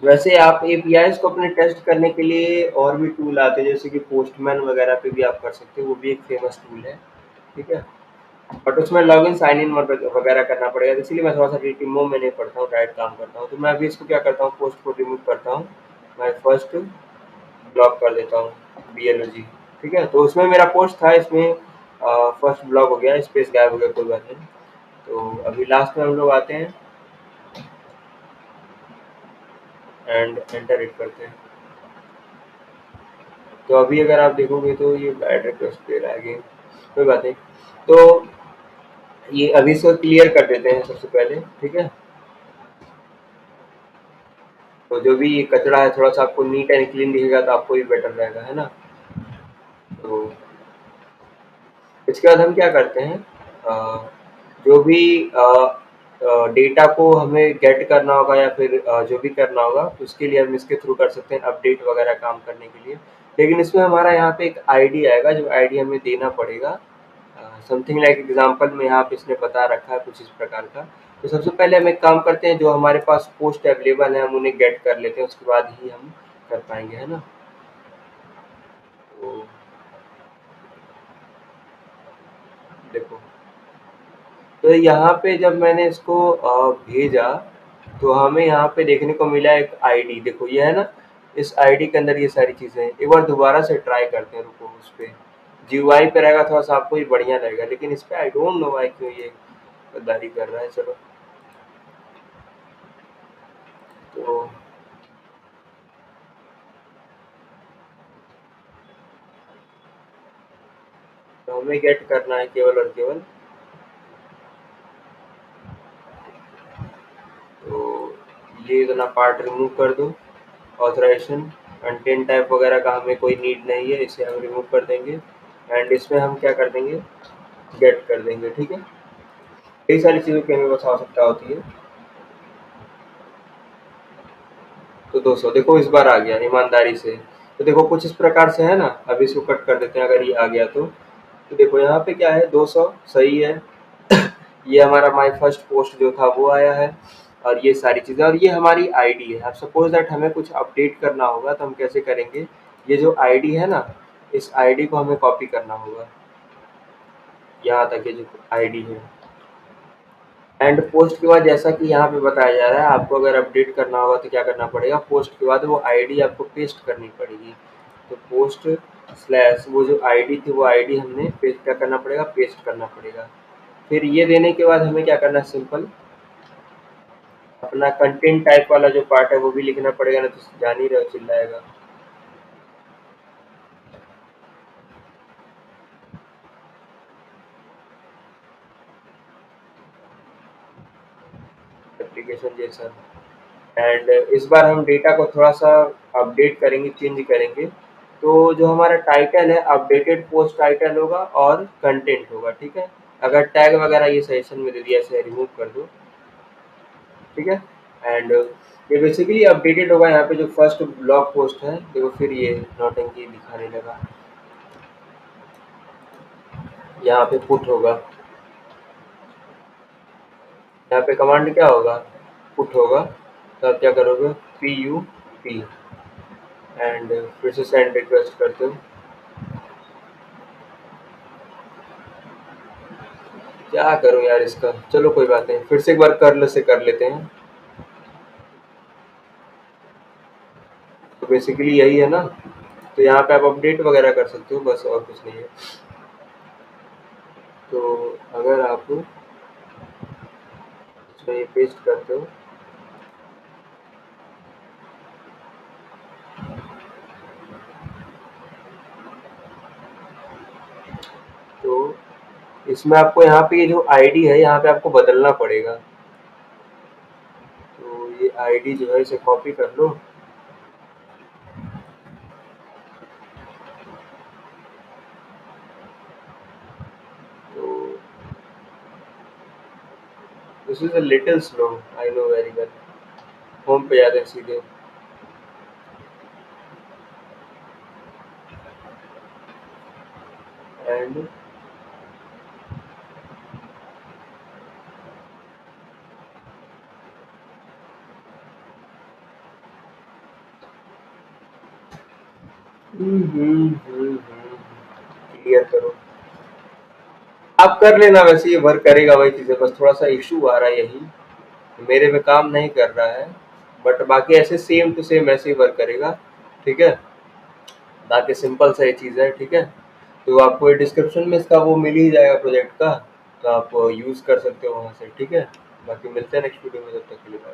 वैसे आप एपीआईज को अपने टेस्ट करने के लिए और भी टूल आते हैं, जैसे कि पोस्टमैन वगैरह पे भी आप कर सकते हो, वो भी एक फेमस टूल है, ठीक है। बट उसमें लॉगिन साइन इन वगैरह करना पड़ेगा, इसलिए मैं थोड़ा सा रिमूव में नहीं पढ़ता हूँ, डायरेक्ट काम करता हूँ। तो मैं अभी इसको क्या करता हूँ, पोस्ट को रिमूव करता हूँ, मैं फर्स्ट ब्लॉक कर देता हूँ, BLOG, ठीक है। तो उसमें मेरा पोस्ट था, इसमें फर्स्ट ब्लॉक हो गया, स्पेस गायब हो गया, कोई बात नहीं। तो अभी लास्ट में हम लोग आते हैं एंड एंटर हिट करते हैं। तो अभी अगर आप देखोगे तो ये बैड रिक्वेस्ट दे रहा है अगेन, कोई बात नहीं। तो ये अभी इसको क्लियर कर देते हैं सबसे पहले, ठीक है। तो जो भी ये कचरा है थोड़ा सा आपको नीट एंड क्लीन दिखेगा तो आपको भी बेटर रहेगा, है ना। तो इसके बाद हम क्या करते हैं, जो भी डेटा को हमें गेट करना होगा या फिर जो भी करना होगा तो उसके लिए हम इसके थ्रू कर सकते हैं अपडेट वगैरह काम करने के लिए। लेकिन इसमें हमारा यहाँ पे एक आईडी आएगा, जो आईडी हमें देना पड़ेगा। समथिंग लाइक एग्जांपल में यहाँ पे इसने बता रखा है कुछ इस प्रकार का। तो सबसे पहले हम एक काम करते हैं, जो हमारे पास पोस्ट अवेलेबल है हम उन्हें गेट कर लेते हैं, उसके बाद ही हम कर पाएंगे, है ना। तो देखो, तो यहाँ पे जब मैंने इसको भेजा तो हमें यहाँ पे देखने को मिला एक आईडी, देखो ये है ना, इस आईडी के अंदर ये सारी चीज़ें हैं। एक बार दोबारा से ट्राई करते हैं, रुको उस पे जीयूआई पे रहेगा थोड़ा सा आपको ये बढ़िया लगेगा, लेकिन इस पे आई डोंट नो वाई क्यों ये गद्दारी कर रहा है। चलो, तो हमें गेट करना है केवल और केवल, तो ये इतना पार्ट रिमूव कर दो। ऑथराइजेशन कंटेंट टाइप वगैरह का हमें कोई नीड नहीं है, इसे हम रिमूव कर देंगे। एंड इसमें हम क्या कर देंगे, गेट कर देंगे, ठीक है। कई सारी चीज़ों की हमें बस आवश्यकता होती है। तो 200 देखो इस बार आ गया ईमानदारी से। तो देखो कुछ इस प्रकार से है ना, अभी इसको कट कर देते हैं अगर ये आ गया तो देखो यहाँ पे क्या है 200 सही है। ये हमारा माय फर्स्ट पोस्ट जो था वो आया है, और ये सारी चीज़ें, और ये हमारी आईडी है। अब सपोज दैट हमें कुछ अपडेट करना होगा तो हम कैसे करेंगे, ये जो आईडी है ना, इस आईडी को हमें कॉपी करना होगा, यहाँ तक ये जो आईडी है। एंड पोस्ट के बाद जैसा कि यहाँ पे बताया जा रहा है, आपको अगर अपडेट करना होगा तो क्या करना पड़ेगा, पोस्ट के बाद वो आईडी आपको पेस्ट करनी पड़ेगी। तो पोस्ट स्लैश वो जो आईडी थी वो आईडी हमने पेस्ट क्या करना पड़ेगा, पेस्ट करना पड़ेगा। फिर ये देने के बाद हमें क्या करना है, सिंपल अपना कंटेंट टाइप वाला जो पार्ट है वो भी लिखना पड़ेगा, ना तो जान ही रहे हो चिल्लाएगा। एप्लीकेशन जैसा। एंड इस बार हम डेटा को थोड़ा सा अपडेट करेंगे, चेंज करेंगे। तो जो हमारा टाइटल है अपडेटेड पोस्ट टाइटल होगा और कंटेंट होगा, ठीक है। अगर टैग वगैरह ये सेशन में दे दिया ऐसे रिमूव कर दो, ठीक है। एंड ये बेसिकली अपडेटेड होगा। यहाँ पे जो फर्स्ट ब्लॉग पोस्ट है देखो, फिर ये नौटंकी दिखाने लगा। यहाँ पे पुट होगा, यहाँ पे कमांड क्या होगा, पुट होगा। तो आप क्या करोगे, PUT, एंड फिर से सेंड रिक्वेस्ट करते हो। क्या करूं यार इसका, चलो कोई बात नहीं, फिर से एक बार कर्ल से कर लेते हैं। तो बेसिकली यही है ना। तो यहाँ पे आप अपडेट वगैरह कर सकते हो, बस और कुछ नहीं है। तो अगर आप इसमें ये पेस्ट करते हो, तो इसमें आपको यहाँ पे ये जो आईडी है यहाँ पे आपको बदलना पड़ेगा। तो ये आईडी जो है इसे कॉपी कर लो। तो this is a little slow, I know very well. Home पे जाते हैं सीधे। एंड क्लियर करो। आप कर लेना, वैसे ये वर्क करेगा वही चीज़ है, बस थोड़ा सा इशू आ रहा है यही, मेरे में काम नहीं कर रहा है। बट बाकी ऐसे सेम टू सेम ऐसे ही वर्क करेगा, ठीक है। बाकी सिंपल सा ये चीज़ है, ठीक है। तो आपको डिस्क्रिप्शन में इसका वो मिल ही जाएगा प्रोजेक्ट का, तो आप यूज़ कर सकते हो वहाँ से, ठीक है। बाकी मिलते हैं नेक्स्ट वीडियो में, तब तक के लिए बाय।